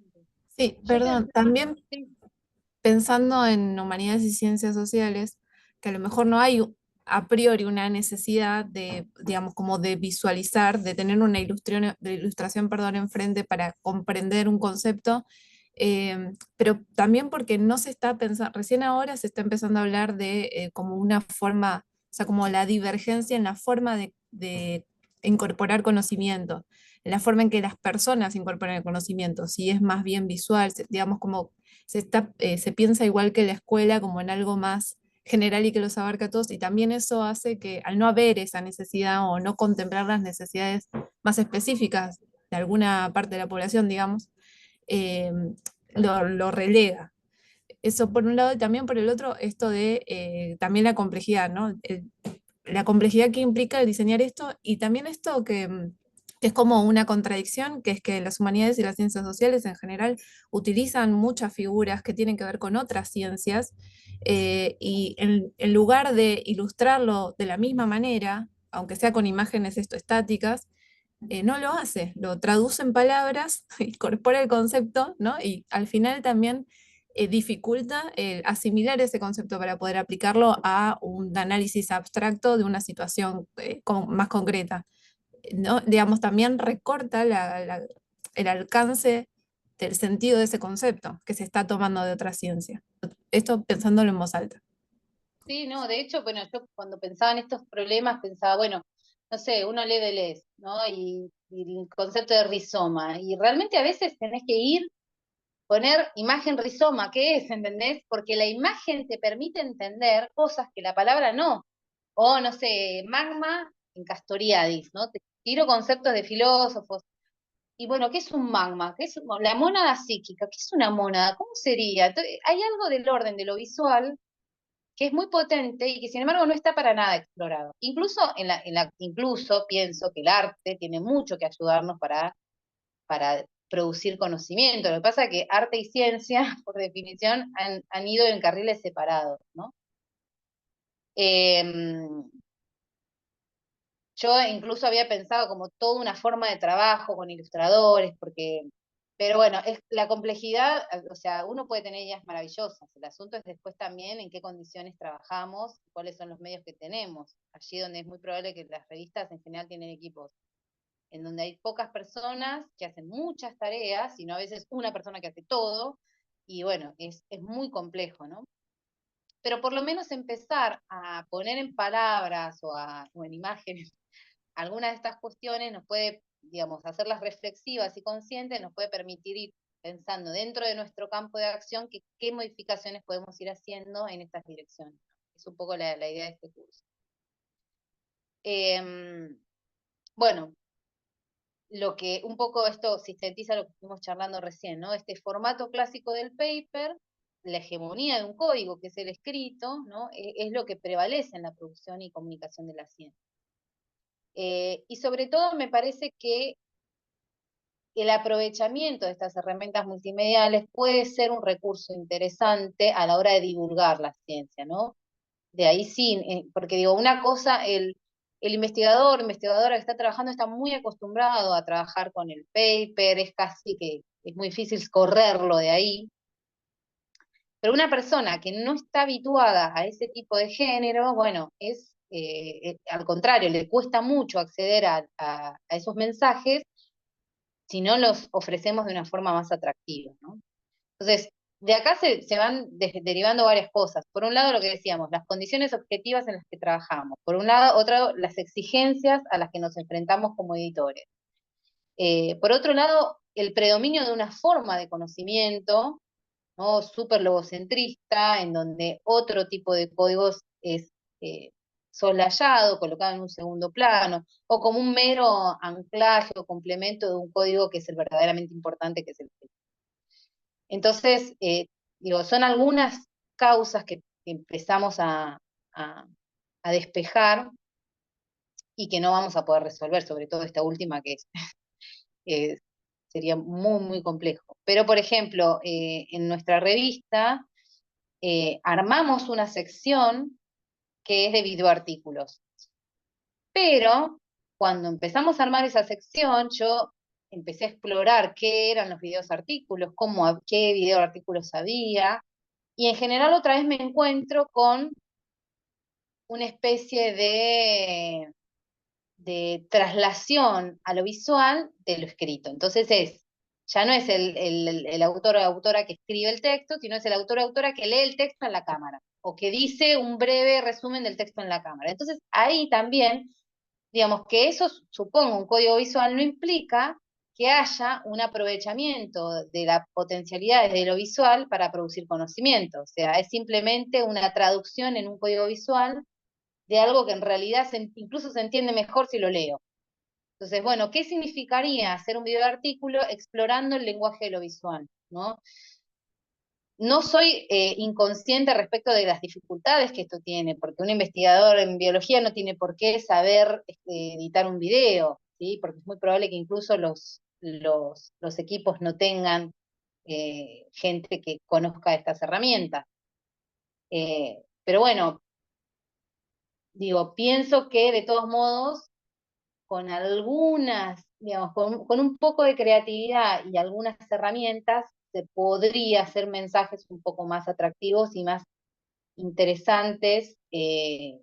S4: Sí,
S1: Yo
S4: perdón,
S1: pensaba,
S4: también
S1: sí,
S4: pensando en humanidades y ciencias sociales, que a lo mejor no hay a priori una necesidad de, digamos, como de visualizar, de tener una ilustración, perdón, enfrente para comprender un concepto, pero también porque no se está pensando, recién ahora se está empezando a hablar de como una forma, o sea, como la divergencia en la forma de incorporar conocimiento, en la forma en que las personas incorporan el conocimiento, si es más bien visual, digamos, como se piensa igual que la escuela como en algo más general y que los abarca a todos, y también eso hace que al no haber esa necesidad o no contemplar las necesidades más específicas de alguna parte de la población, digamos, eh, lo relega. Eso por un lado, y también por el otro, esto de también la complejidad, ¿no? La complejidad que implica diseñar esto y también esto que es como una contradicción, que es que las humanidades y las ciencias sociales en general utilizan muchas figuras que tienen que ver con otras ciencias y en lugar de ilustrarlo de la misma manera, aunque sea con imágenes esto estáticas, no lo hace, lo traduce en palabras, incorpora el concepto, ¿no? Y al final también dificulta asimilar ese concepto para poder aplicarlo a un análisis abstracto de una situación más concreta, ¿no? Digamos, también recorta el alcance del sentido de ese concepto que se está tomando de otra ciencia. Esto pensándolo en voz alta.
S1: sí, no, de hecho, bueno, yo cuando pensaba en estos problemas pensaba, bueno, no sé, uno lee Deleuze, ¿no? Y el concepto de rizoma, y realmente a veces tenés que ir, poner imagen rizoma, ¿qué es? ¿Entendés? Porque la imagen te permite entender cosas que la palabra no. O, no sé, magma en Castoriadis, ¿no? Te tiro conceptos de filósofos. Y bueno, ¿qué es un magma? ¿Qué es la mónada psíquica? ¿Qué es una mónada? ¿Cómo sería? Hay algo del orden de lo visual que es muy potente y que sin embargo no está para nada explorado. Incluso, incluso pienso que el arte tiene mucho que ayudarnos para producir conocimiento. Lo que pasa es que arte y ciencia, por definición, han ido en carriles separados, ¿no? Eh, yo incluso había pensado como toda una forma de trabajo con ilustradores, porque, pero bueno, la complejidad, o sea, uno puede tener ideas maravillosas, el asunto es después también en qué condiciones trabajamos, cuáles son los medios que tenemos, allí donde es muy probable que las revistas en general tienen equipos en donde hay pocas personas que hacen muchas tareas, sino a veces una persona que hace todo, y bueno, es muy complejo, ¿no? Pero por lo menos empezar a poner en palabras o en imágenes algunas de estas cuestiones nos puede, digamos, hacerlas reflexivas y conscientes, nos puede permitir ir pensando dentro de nuestro campo de acción qué modificaciones podemos ir haciendo en estas direcciones. Es un poco la idea de este curso. Bueno, lo que un poco esto sintetiza lo que estuvimos charlando recién, ¿no? Este formato clásico del paper, la hegemonía de un código que es el escrito, ¿no? Es lo que prevalece en la producción y comunicación de la ciencia. Y sobre todo me parece que el aprovechamiento de estas herramientas multimediales puede ser un recurso interesante a la hora de divulgar la ciencia, ¿no? De ahí sí, porque digo, una cosa, el investigadora que está trabajando está muy acostumbrado a trabajar con el paper, es casi que es muy difícil correrlo de ahí. Pero una persona que no está habituada a ese tipo de género, bueno, al contrario, le cuesta mucho acceder a esos mensajes si no los ofrecemos de una forma más atractiva, ¿no? Entonces, de acá se van derivando varias cosas. Por un lado, lo que decíamos, las condiciones objetivas en las que trabajamos. Por un lado, otro, las exigencias a las que nos enfrentamos como editores. Por otro lado, el predominio de una forma de conocimiento, ¿no? Súper logocentrista, en donde otro tipo de códigos es soslayado, colocado en un segundo plano, o como un mero anclaje o complemento de un código que es el verdaderamente importante, que es el texto. Entonces, digo, son algunas causas que empezamos a despejar y que no vamos a poder resolver, sobre todo esta última que eh, sería muy, muy complejo. Pero, por ejemplo, en nuestra revista armamos una sección que es de videoartículos. Pero cuando empezamos a armar esa sección, yo empecé a explorar qué eran los videoartículos, qué videoartículos había, y en general otra vez me encuentro con una especie de traslación a lo visual de lo escrito. Entonces ya no es el autor o autora que escribe el texto, sino es el autor o autora que lee el texto en la cámara, o que dice un breve resumen del texto en la cámara. Entonces ahí también, digamos, que eso suponga un código visual no implica que haya un aprovechamiento de las potencialidades de lo visual para producir conocimiento. O sea, es simplemente una traducción en un código visual de algo que en realidad incluso se entiende mejor si lo leo. Entonces, bueno, ¿qué significaría hacer un videoartículo explorando el lenguaje de lo visual, ¿no? No soy inconsciente respecto de las dificultades que esto tiene, porque un investigador en biología no tiene por qué saber editar un video, ¿sí? Porque es muy probable que incluso los equipos no tengan gente que conozca estas herramientas. Pero bueno, digo, pienso que de todos modos, con algunas, digamos, con un poco de creatividad y algunas herramientas, se podría hacer mensajes un poco más atractivos y más interesantes en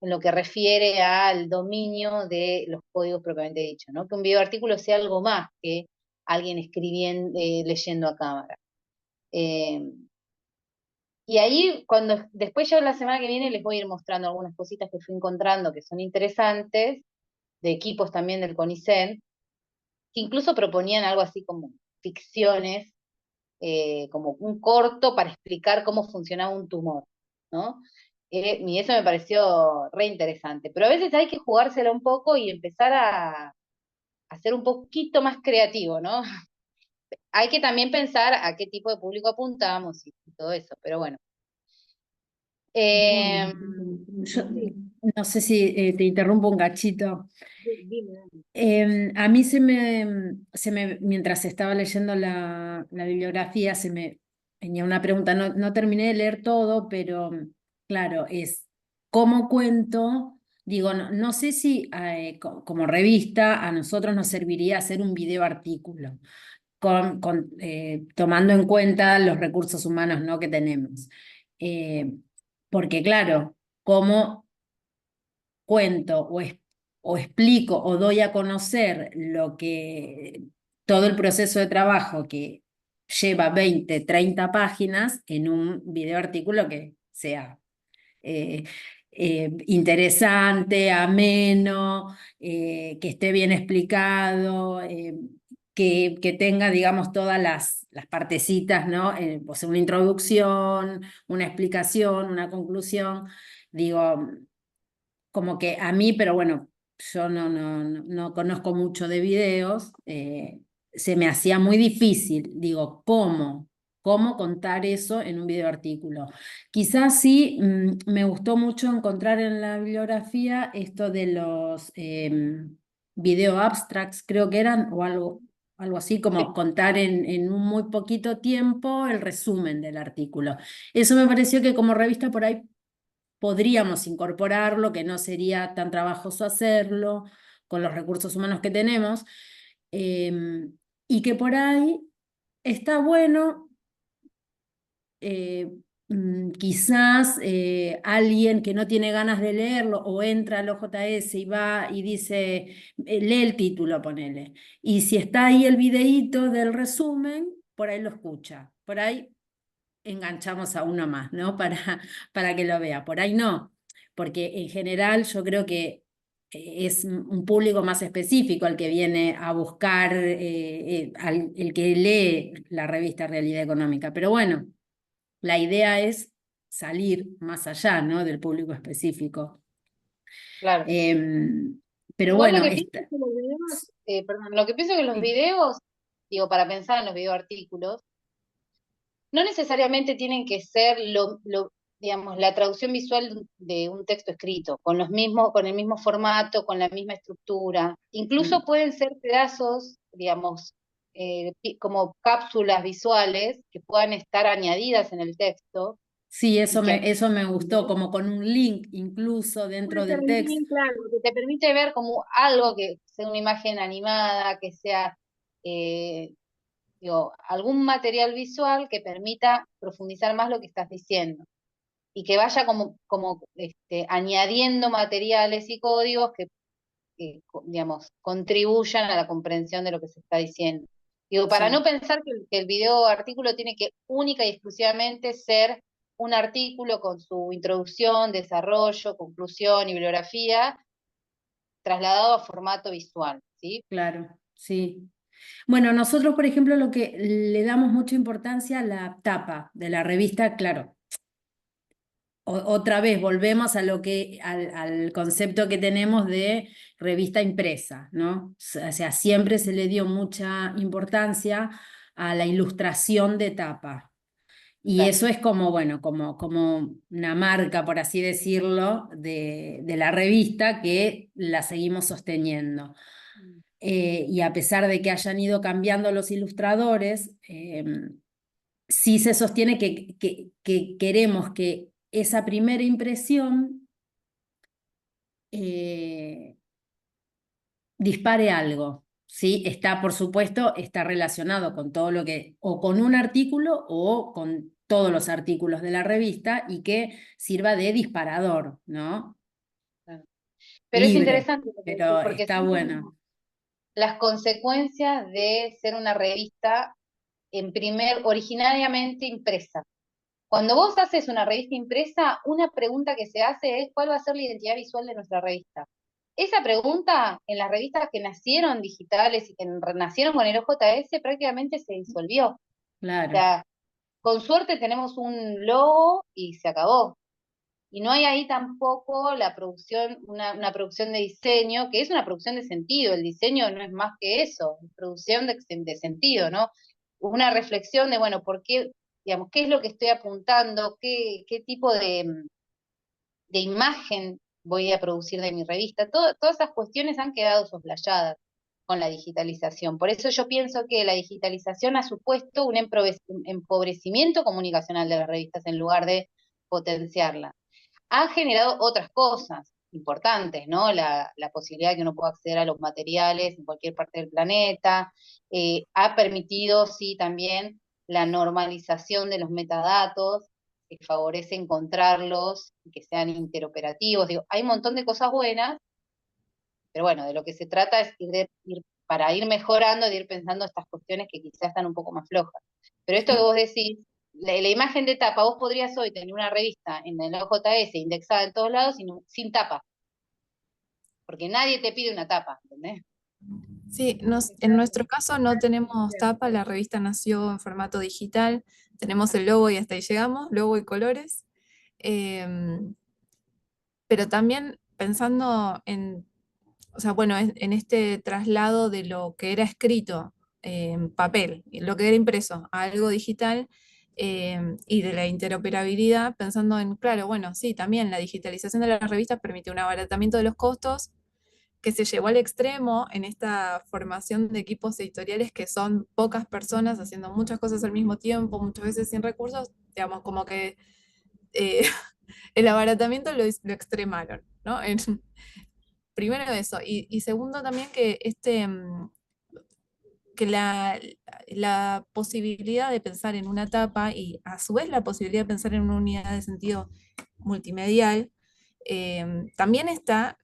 S1: lo que refiere al dominio de los códigos propiamente dicho, ¿no? Que un videoartículo sea algo más que alguien escribiendo, leyendo a cámara. Y ahí, después yo la semana que viene les voy a ir mostrando algunas cositas que fui encontrando que son interesantes, de equipos también del CONICET, que incluso proponían algo así como ficciones, como un corto para explicar cómo funcionaba un tumor, ¿no? Y eso me pareció re interesante. Pero a veces hay que jugársela un poco y empezar a ser un poquito más creativo, ¿no? Hay que también pensar a qué tipo de público apuntamos y todo eso, pero bueno.
S2: Bueno, yo
S1: Sí,
S2: no sé si te interrumpo un cachito.
S1: dime.
S2: A mí mientras estaba leyendo la bibliografía, se me venía una pregunta. No terminé de leer todo, pero claro, es cómo cuento. Digo, no sé si como revista a nosotros nos serviría hacer un video artículo, tomando en cuenta los recursos humanos, ¿no?, que tenemos. Eh, Porque claro, cómo cuento o explico o doy a conocer todo el proceso de trabajo que lleva 20, 30 páginas en un video artículo que sea eh, interesante, ameno, que esté bien explicado, que tenga, digamos, todas las partecitas, ¿no? O sea, una introducción, una explicación, una conclusión. Digo, como que a mí, pero bueno, yo no conozco mucho de videos, se me hacía muy difícil. Digo, ¿cómo contar eso en un video artículo? Quizás sí, me gustó mucho encontrar en la bibliografía esto de los video abstracts, creo que eran, o algo, algo así como contar en un muy poquito tiempo el resumen del artículo. Eso me pareció que como revista por ahí podríamos incorporarlo, que no sería tan trabajoso hacerlo con los recursos humanos que tenemos, y que por ahí está bueno eh, quizás alguien que no tiene ganas de leerlo o entra al OJS y va y dice, lee el título, ponele. Y si está ahí el videíto del resumen, por ahí lo escucha. Por ahí enganchamos a uno más, ¿no? Para que lo vea. Por ahí no, porque en general yo creo que es un público más específico el que viene a buscar, el que lee la revista Realidad Económica. Pero bueno, la idea es salir más allá, ¿no? Del público específico.
S1: Claro.
S2: Pero
S1: Igual lo
S2: bueno,
S1: que pienso es que los videos, perdón, lo que pienso es que los videos, digo, para pensar en los videoartículos, no necesariamente tienen que ser digamos, la traducción visual de un texto escrito, con el mismo formato, con la misma estructura. Incluso pueden ser pedazos, digamos, como cápsulas visuales que puedan estar añadidas en el texto
S2: sí,
S1: y que
S2: eso me gustó, como con un link incluso
S1: puede
S2: dentro
S1: ser
S2: del
S1: un
S2: texto.
S1: link, claro, que te permite ver como algo que sea una imagen animada, que sea eh, digo, algún material visual que permita profundizar más lo que estás diciendo y que vaya añadiendo materiales y códigos digamos, contribuyan a la comprensión de lo que se está diciendo. Digo, para
S2: Sí.
S1: no pensar que el video artículo tiene que única y exclusivamente ser un artículo con su introducción, desarrollo, conclusión y bibliografía trasladado a formato visual, ¿sí?
S2: Claro, sí. Bueno, nosotros, por ejemplo, lo que le damos mucha importancia a la tapa de la revista, claro. Otra vez volvemos a al concepto que tenemos de revista impresa, ¿no? O sea, siempre se le dio mucha importancia a la ilustración de tapa. Y
S1: Claro.
S2: eso es como, bueno, como una marca, por así decirlo, de la revista que la seguimos sosteniendo. Y a pesar de que hayan ido cambiando los ilustradores, sí se sostiene que queremos que esa primera impresión eh, dispare algo. ¿Sí? Está, por supuesto, está relacionado con todo lo que, o con un artículo o con todos los artículos de la revista y que sirva de disparador, ¿no?
S1: Claro. Pero es
S2: Libre,
S1: interesante lo que decís,
S2: pero
S1: porque
S2: está
S1: son
S2: bueno.
S1: como las consecuencias de ser una revista originariamente impresa. Cuando vos haces una revista impresa, una pregunta que se hace es ¿cuál va a ser la identidad visual de nuestra revista? Esa pregunta en las revistas que nacieron digitales y que nacieron con el OJS prácticamente se disolvió. O
S2: Claro,
S1: sea, con suerte tenemos un logo y se acabó. Y no hay ahí tampoco la producción, una producción de diseño, que es una producción de sentido. El diseño no es más que eso, es producción de sentido, ¿no? Una reflexión de, bueno, ¿por qué, digamos, qué es lo que estoy apuntando? ¿Qué tipo de imagen voy a producir de mi revista? Todas esas cuestiones han quedado soslayadas con la digitalización. Por eso yo pienso que la digitalización ha supuesto un empobrecimiento comunicacional de las revistas en lugar de potenciarla. Han generado otras cosas importantes, ¿no? La posibilidad de que uno pueda acceder a los materiales en cualquier parte del planeta, ha permitido, sí, también la normalización de los metadatos, que favorece encontrarlos y que sean interoperativos. Digo, hay un montón de cosas buenas, pero bueno, de lo que se trata es para ir mejorando, de ir pensando estas cuestiones que quizás están un poco más flojas. Pero esto que
S2: sí.
S1: vos decís, la imagen de tapa, vos podrías hoy tener una revista en el OJS indexada en todos lados sin tapa, porque nadie te pide una tapa, ¿entendés?
S4: Sí, en nuestro caso no tenemos tapa, la revista nació en formato digital, tenemos el logo y hasta ahí llegamos, logo y colores. Em, pero también pensando en, o sea, bueno, en este traslado de lo que era escrito en papel, y lo que era impreso a algo digital, y de la interoperabilidad, pensando en, claro, bueno, sí, también la digitalización de las revistas permite un abaratamiento de los costos, que se llevó al extremo en esta formación de equipos editoriales que son pocas personas haciendo muchas cosas al mismo tiempo, muchas veces sin recursos, digamos, como que el abaratamiento lo extremaron, ¿no? Primero eso, y segundo también que que la posibilidad de pensar en una etapa y a su vez la posibilidad de pensar en una unidad de sentido multimedial, también está,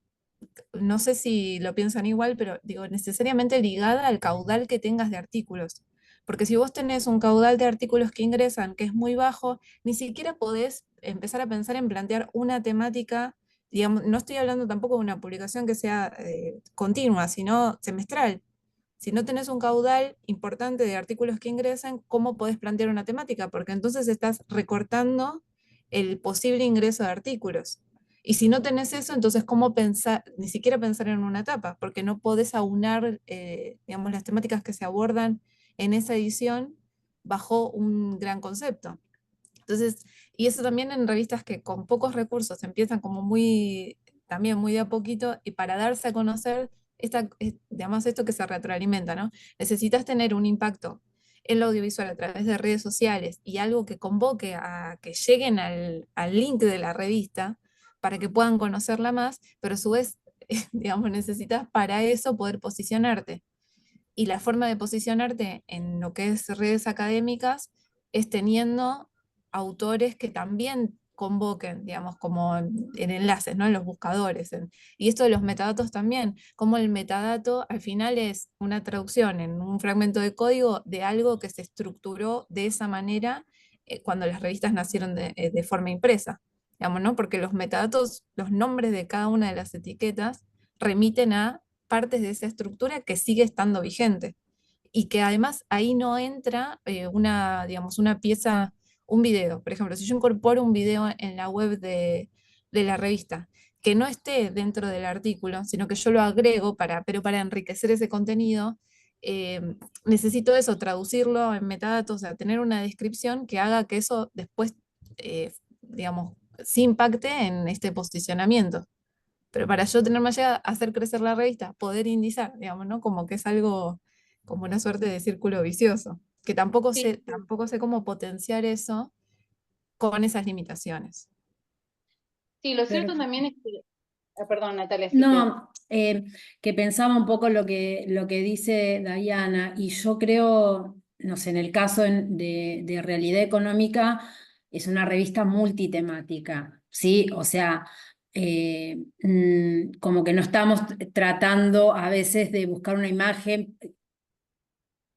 S4: no sé si lo piensan igual, pero digo, necesariamente ligada al caudal que tengas de artículos. Porque si vos tenés un caudal de artículos que ingresan que es muy bajo, ni siquiera podés empezar a pensar en plantear una temática, digamos, no estoy hablando tampoco de una publicación que sea continua, sino semestral. Si no tenés un caudal importante de artículos que ingresan, ¿cómo podés plantear una temática? Porque entonces estás recortando el posible ingreso de artículos. Y si no tenés eso, entonces ¿cómo pensar, ni siquiera pensar en una etapa? Porque no podés aunar, digamos, las temáticas que se abordan en esa edición bajo un gran concepto. Entonces, y eso también en revistas que con pocos recursos empiezan como muy, también muy de a poquito, y para darse a conocer, digamos, esto que se retroalimenta, ¿no? Necesitas tener un impacto en lo audiovisual a través de redes sociales y algo que convoque a que lleguen al link de la revista para que puedan conocerla más, pero a su vez, digamos, necesitas para eso poder posicionarte. Y la forma de posicionarte en lo que es redes académicas es teniendo autores que también convoquen, digamos, como en enlaces, ¿no? En los buscadores. Y esto de los metadatos también, como el metadato al final es una traducción en un fragmento de código de algo que se estructuró de esa manera cuando las revistas nacieron de forma impresa, digamos, ¿no? Porque los metadatos, los nombres de cada una de las etiquetas remiten a partes de esa estructura que sigue estando vigente y que además ahí no entra una, digamos, una pieza, un video. Por ejemplo, si yo incorporo un video en la web de la revista que no esté dentro del artículo, sino que yo lo agrego pero para enriquecer ese contenido, eh, necesito eso, traducirlo en metadatos, o sea, tener una descripción que haga que eso después, digamos, sí impacte en este posicionamiento. Pero para yo tener más llegada, hacer crecer la revista, poder indizar, digamos, ¿no? Como que es algo, como una suerte de círculo vicioso, que
S1: Sí,
S4: tampoco sé cómo potenciar eso con esas limitaciones.
S1: sí, lo cierto
S2: Perfecto.
S1: también es que, perdón, Natalia, sí que
S2: No, que pensaba un poco lo que dice Diana, y yo creo, no sé, en el caso de Realidad Económica, es una revista multitemática, ¿sí? O sea, como que no estamos tratando a veces de buscar una imagen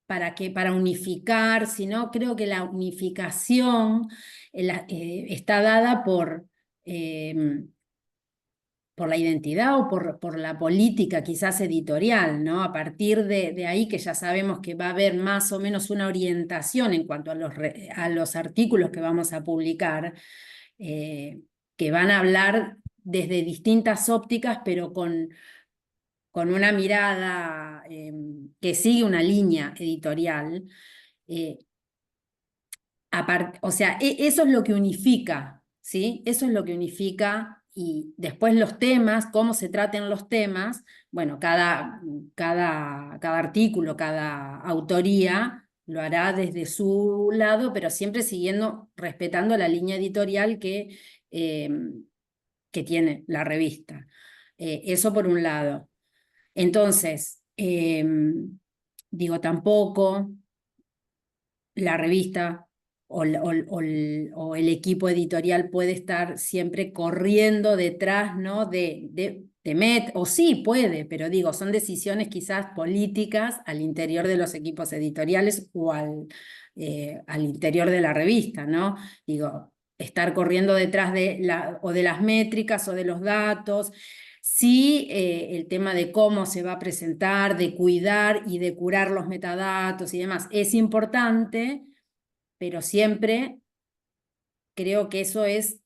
S2: para unificar, sino creo que la unificación está dada eh, por la identidad o por la política quizás editorial, ¿no? A partir de ahí que ya sabemos que va a haber más o menos una orientación en cuanto a los artículos que vamos a publicar, eh, que van a hablar desde distintas ópticas, pero con una mirada que sigue una línea editorial. eh, o sea, eso es lo que unifica, ¿sí? Eso es lo que unifica y después los temas, cómo se traten los temas, bueno, cada artículo, cada autoría lo hará desde su lado, pero siempre siguiendo, respetando la línea editorial eh, que tiene la revista. Eso por un lado. Entonces, digo, tampoco la revista o el equipo editorial puede estar siempre corriendo detrás, ¿no? O sí puede, pero digo, son decisiones quizás políticas al interior de los equipos editoriales o al interior de la revista, ¿no? Digo, estar corriendo detrás o de las métricas o de los datos. Sí, el tema de cómo se va a presentar, de cuidar y de curar los metadatos y demás es importante, pero siempre creo que eso es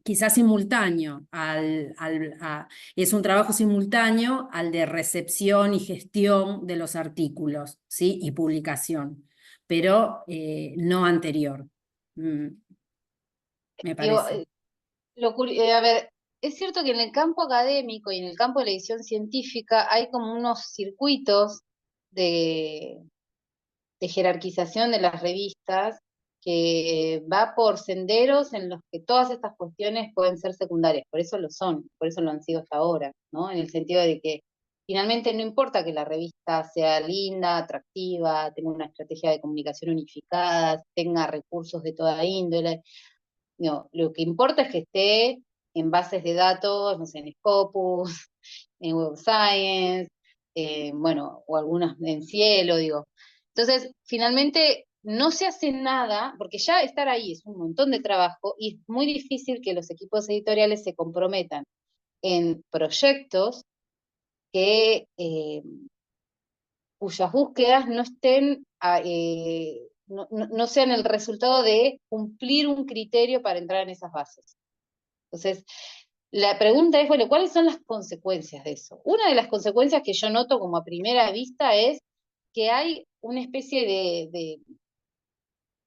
S2: quizás simultáneo, es un trabajo simultáneo al de recepción y gestión de los artículos, ¿sí? Y publicación, pero no anterior, me
S1: digo,
S2: parece.
S1: a ver, es cierto que en el campo académico y en el campo de la edición científica hay como unos circuitos de, de jerarquización de las revistas que va por senderos en los que todas estas cuestiones pueden ser secundarias, por eso lo son, por eso lo han sido hasta ahora, ¿no? En el sentido de que finalmente no importa que la revista sea linda, atractiva, tenga una estrategia de comunicación unificada, tenga recursos de toda índole, no, lo que importa es que esté en bases de datos, no sé, en Scopus, en Web of Science, bueno, o algunas en Cielo, digo. Entonces, finalmente no se hace nada, porque ya estar ahí es un montón de trabajo y es muy difícil que los equipos editoriales se comprometan en proyectos que, cuyas búsquedas no estén, no sean el resultado de cumplir un criterio para entrar en esas bases. Entonces, la pregunta es, bueno, ¿cuáles son las consecuencias de eso? Una de las consecuencias que yo noto como a primera vista es que hay una especie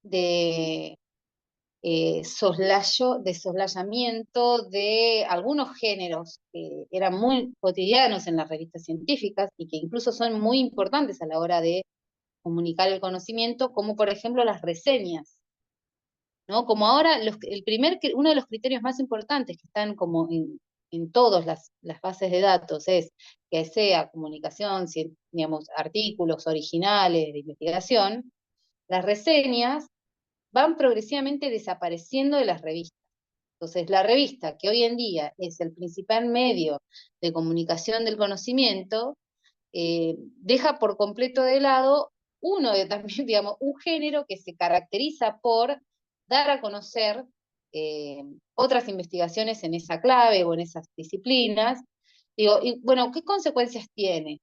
S1: de soslayamiento de algunos géneros que eran muy cotidianos en las revistas científicas y que incluso son muy importantes a la hora de comunicar el conocimiento, como por ejemplo las reseñas. ¿No? Como ahora, uno de los criterios más importantes que están como en todas las bases de datos es que sea comunicación, digamos, artículos originales de investigación, las reseñas van progresivamente desapareciendo de las revistas. Entonces, la revista, que hoy en día es el principal medio de comunicación del conocimiento, deja por completo de lado uno de también, digamos, un género que se caracteriza por dar a conocer otras investigaciones en esa clave o en esas disciplinas. Digo, y bueno, ¿qué consecuencias tiene?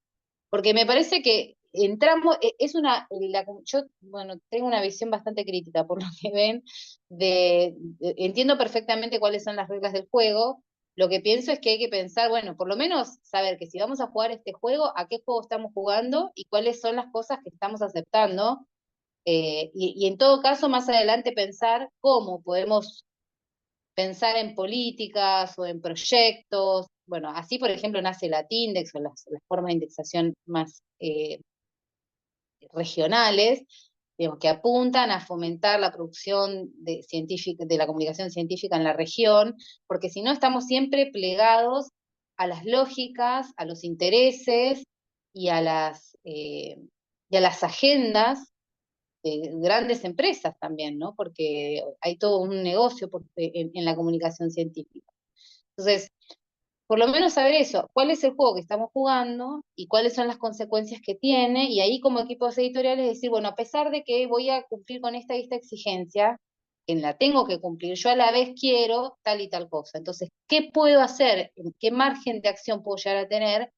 S1: Porque me parece que entramos, yo, bueno, tengo una visión bastante crítica por lo que ven, entiendo perfectamente cuáles son las reglas del juego, lo que pienso es que hay que pensar, bueno, por lo menos saber que si vamos a jugar este juego, a qué juego estamos jugando y cuáles son las cosas que estamos aceptando, y en todo caso, más adelante pensar cómo podemos pensar en políticas o en proyectos. Bueno, así por ejemplo nace Latindex o las formas de indexación más regionales, digamos, que apuntan a fomentar la producción de la comunicación científica en la región, porque si no estamos siempre plegados a las lógicas, a los intereses y y a las agendas de grandes empresas también, ¿no? Porque hay todo un negocio en la comunicación científica. Entonces, por lo menos saber eso, cuál es el juego que estamos jugando y cuáles son las consecuencias que tiene, y ahí como equipos editoriales decir, bueno, a pesar de que voy a cumplir con esta y esta exigencia, que la tengo que cumplir, yo a la vez quiero tal y tal cosa. Entonces, ¿qué puedo hacer? ¿Qué margen de acción puedo llegar a tener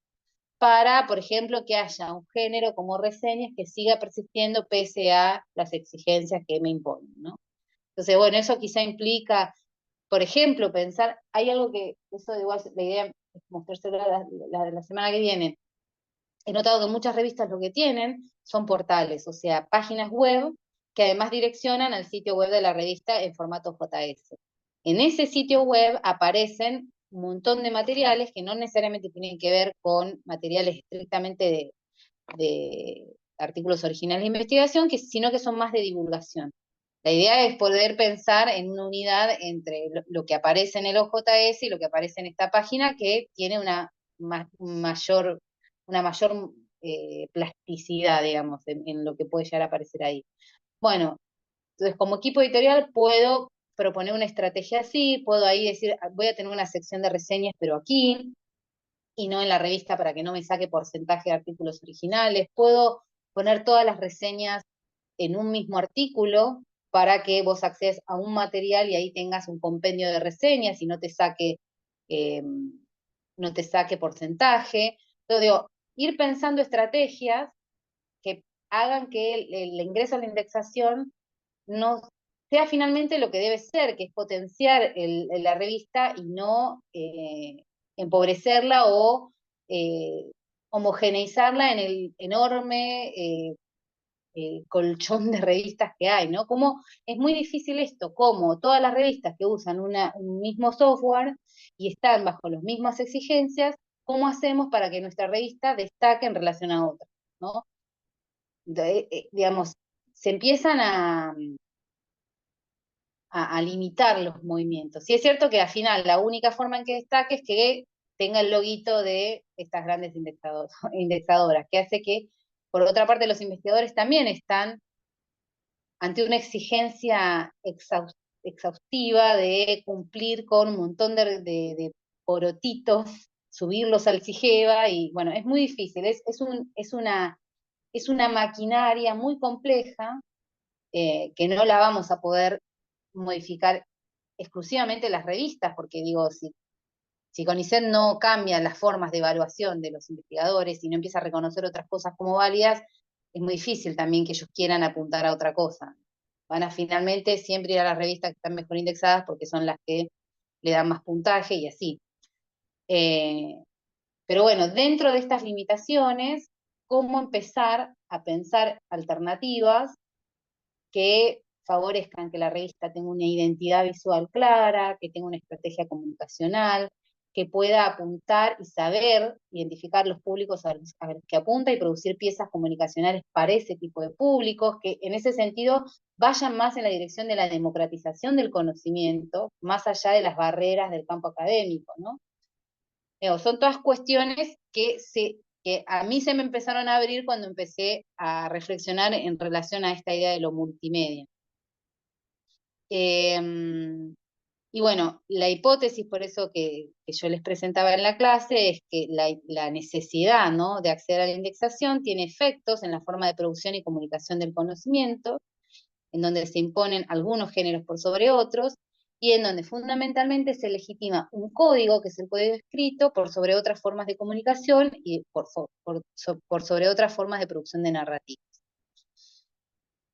S1: para, por ejemplo, que haya un género como reseñas que siga persistiendo pese a las exigencias que me imponen, ¿no? Entonces, bueno, eso quizá implica, por ejemplo, pensar, hay algo que, eso de igual, la idea es mostrárselo la semana que viene. He notado que muchas revistas lo que tienen son portales, o sea, páginas web que además direccionan al sitio web de la revista en formato JS. En ese sitio web aparecen un montón de materiales que no necesariamente tienen que ver con materiales estrictamente de artículos originales de investigación, sino que son más de divulgación. La idea es poder pensar en una unidad entre lo que aparece en el OJS y lo que aparece en esta página, que tiene mayor plasticidad, digamos, en lo que puede llegar a aparecer ahí. Bueno, entonces como equipo editorial puedo proponer una estrategia así, puedo ahí decir, voy a tener una sección de reseñas, pero aquí, y no en la revista para que no me saque porcentaje de artículos originales, puedo poner todas las reseñas en un mismo artículo para que vos accedas a un material y ahí tengas un compendio de reseñas y eh, no te saque porcentaje. Entonces, digo, ir pensando estrategias que hagan que el ingreso a la indexación no sea finalmente lo que debe ser, que es potenciar la revista y no empobrecerla o homogeneizarla en el enorme colchón de revistas que hay, ¿no? Como es muy difícil esto, como todas las revistas que usan un mismo software y están bajo las mismas exigencias, ¿cómo hacemos para que nuestra revista destaque en relación a otras, ¿no? Digamos, se empiezan a limitar los movimientos. Sí es cierto que al final la única forma en que destaque es que tenga el loguito de estas grandes indexadoras, que hace que, por otra parte, los investigadores también están ante una exigencia exhaustiva de cumplir con un montón de porotitos, subirlos al CIGEVA, y bueno, es muy difícil, es una maquinaria muy compleja, que no la vamos a poder modificar exclusivamente las revistas, porque digo, si CONICET no cambia las formas de evaluación de los investigadores y no empieza a reconocer otras cosas como válidas, es muy difícil también que ellos quieran apuntar a otra cosa. Van a finalmente siempre ir a las revistas que están mejor indexadas porque son las que le dan más puntaje y así. Pero bueno, dentro de estas limitaciones, ¿cómo empezar a pensar alternativas que favorezcan que la revista tenga una identidad visual clara, que tenga una estrategia comunicacional, que pueda apuntar y saber identificar los públicos a los que apunta y producir piezas comunicacionales para ese tipo de públicos, que en ese sentido vayan más en la dirección de la democratización del conocimiento, más allá de las barreras del campo académico, ¿no? Son todas cuestiones que a mí se me empezaron a abrir cuando empecé a reflexionar en relación a esta idea de lo multimedia. Y bueno, la hipótesis, por eso que yo les presentaba en la clase, es que la necesidad, ¿no?, de acceder a la indexación tiene efectos en la forma de producción y comunicación del conocimiento, en donde se imponen algunos géneros por sobre otros, y en donde fundamentalmente se legitima un código, que es el código escrito, por sobre otras formas de comunicación y por sobre otras formas de producción de narrativa.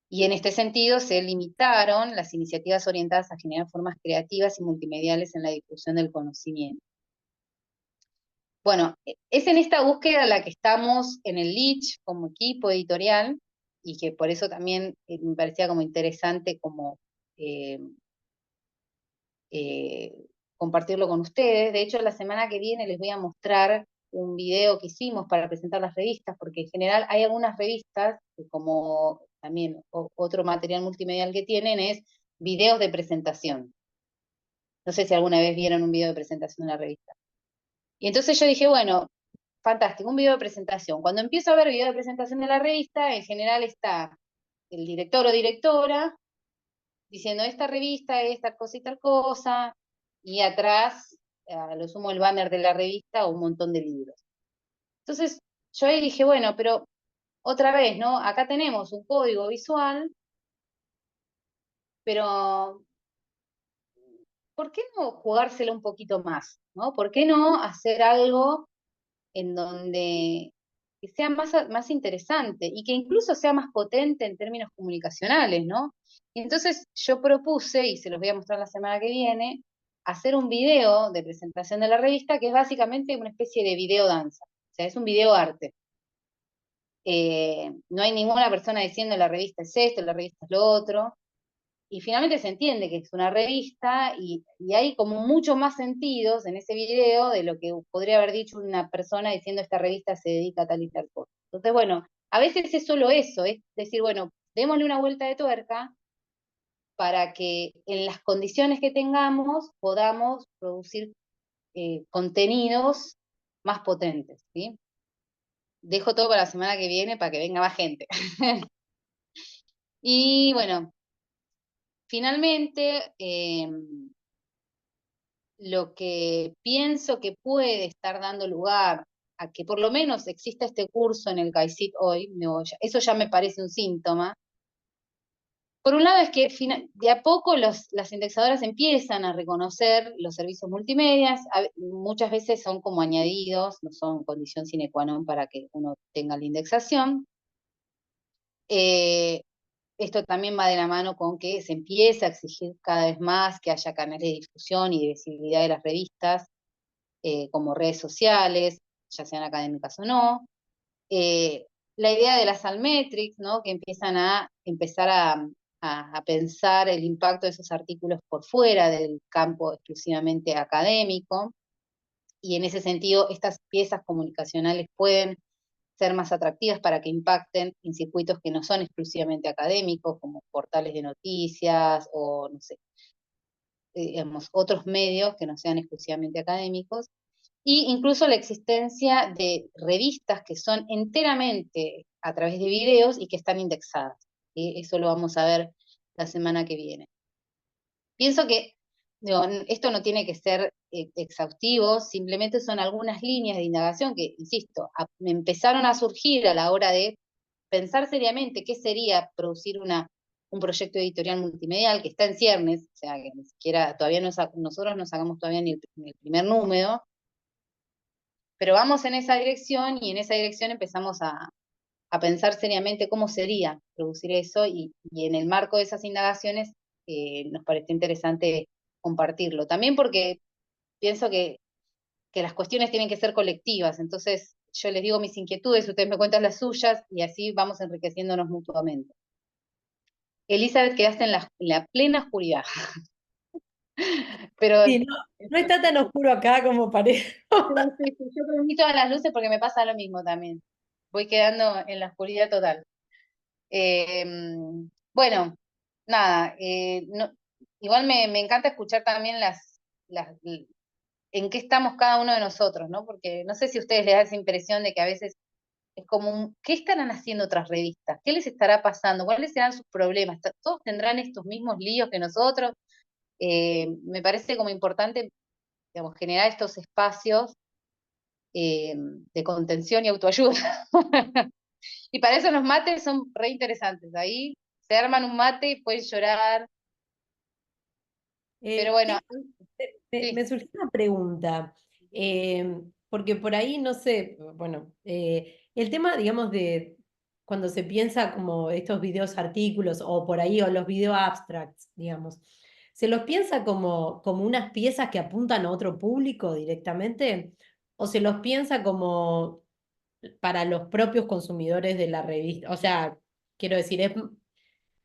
S1: Y en este sentido se limitaron las iniciativas orientadas a generar formas creativas y multimediales en la difusión del conocimiento. Bueno, es en esta búsqueda la que estamos en el LICH como equipo editorial, y que por eso también me parecía como interesante como compartirlo con ustedes. De hecho, la semana que viene les voy a mostrar un video que hicimos para presentar las revistas, porque en general hay algunas revistas, que como también otro material multimedial que tienen, es videos de presentación. No sé si alguna vez vieron un video de presentación de la revista. Y entonces yo dije, bueno, fantástico, un video de presentación. Cuando empiezo a ver video de presentación de la revista, en general está el director o directora diciendo esta revista es tal cosa y tal cosa, y atrás, a lo sumo, el banner de la revista o un montón de libros. Entonces, yo ahí dije, bueno, pero otra vez, ¿no? Acá tenemos un código visual, pero ¿por qué no jugárselo un poquito más, ¿no? ¿Por qué no hacer algo en donde que sea más interesante y que incluso sea más potente en términos comunicacionales, ¿no? Y entonces yo propuse, y se los voy a mostrar la semana que viene, hacer un video de presentación de la revista que es básicamente una especie de video danza, o sea, es un video arte. No hay ninguna persona diciendo la revista es esto, la revista es lo otro, y finalmente se entiende que es una revista y hay como mucho más sentidos en ese video de lo que podría haber dicho una persona diciendo esta revista se dedica a tal y tal cosa. Entonces, bueno, a veces es solo eso, es decir, bueno, démosle una vuelta de tuerca para que en las condiciones que tengamos podamos producir contenidos más potentes, ¿sí? Dejo todo para la semana que viene para que venga más gente. Y bueno, finalmente, lo que pienso que puede estar dando lugar a que por lo menos exista este curso en el CAICIT hoy, eso ya me parece un síntoma. Por un lado es que de a poco las indexadoras empiezan a reconocer los servicios multimedias, muchas veces son como añadidos, no son condición sine qua non para que uno tenga la indexación. Esto también va de la mano con que se empieza a exigir cada vez más que haya canales de difusión y de visibilidad de las revistas, como redes sociales, ya sean académicas o no. la idea de las Salmetrics, ¿no? Que empiezan a empezar a pensar el impacto de esos artículos por fuera del campo exclusivamente académico, y en ese sentido estas piezas comunicacionales pueden ser más atractivas para que impacten en circuitos que no son exclusivamente académicos, como portales de noticias o, no sé, digamos, otros medios que no sean exclusivamente académicos, y incluso la existencia de revistas que son enteramente a través de videos y que están indexadas. Eso lo vamos a ver la semana que viene. Pienso que digo, esto no tiene que ser exhaustivo, simplemente son algunas líneas de indagación que, insisto, me empezaron a surgir a la hora de pensar seriamente qué sería producir un proyecto editorial multimedial que está en ciernes, o sea, que ni siquiera, todavía nosotros no sacamos todavía ni el primer número, pero vamos en esa dirección y en esa dirección empezamos a pensar seriamente cómo sería producir eso y en el marco de esas indagaciones nos pareció interesante compartirlo. También porque pienso que las cuestiones tienen que ser colectivas, entonces yo les digo mis inquietudes, ustedes me cuentan las suyas y así vamos enriqueciéndonos mutuamente. Elizabeth, quedaste en la plena oscuridad, pero
S3: Sí, no, no está tan oscuro acá como parece.
S1: yo prendí todas las luces porque me pasa lo mismo también. Voy quedando en la oscuridad total. Eh, bueno, nada, igual me encanta escuchar también en qué estamos cada uno de nosotros, ¿no? Porque no sé si a ustedes les da esa impresión de que a veces es como, ¿qué estarán haciendo otras revistas? ¿Qué les estará pasando? ¿Cuáles serán sus problemas? ¿Todos tendrán estos mismos líos que nosotros? Me parece como importante, digamos, generar estos espacios de contención y autoayuda. Y para eso los mates son re interesantes. Ahí se arman un mate y pueden llorar. Pero bueno,
S3: Me
S1: sí.
S3: surgió una pregunta, porque por ahí, no sé, bueno, el tema, digamos, de cuando se piensa como estos videos artículos o por ahí, o los video abstracts, digamos, ¿se los piensa como unas piezas que apuntan a otro público directamente? ¿O se los piensa como para los propios consumidores de la revista? O sea, quiero decir,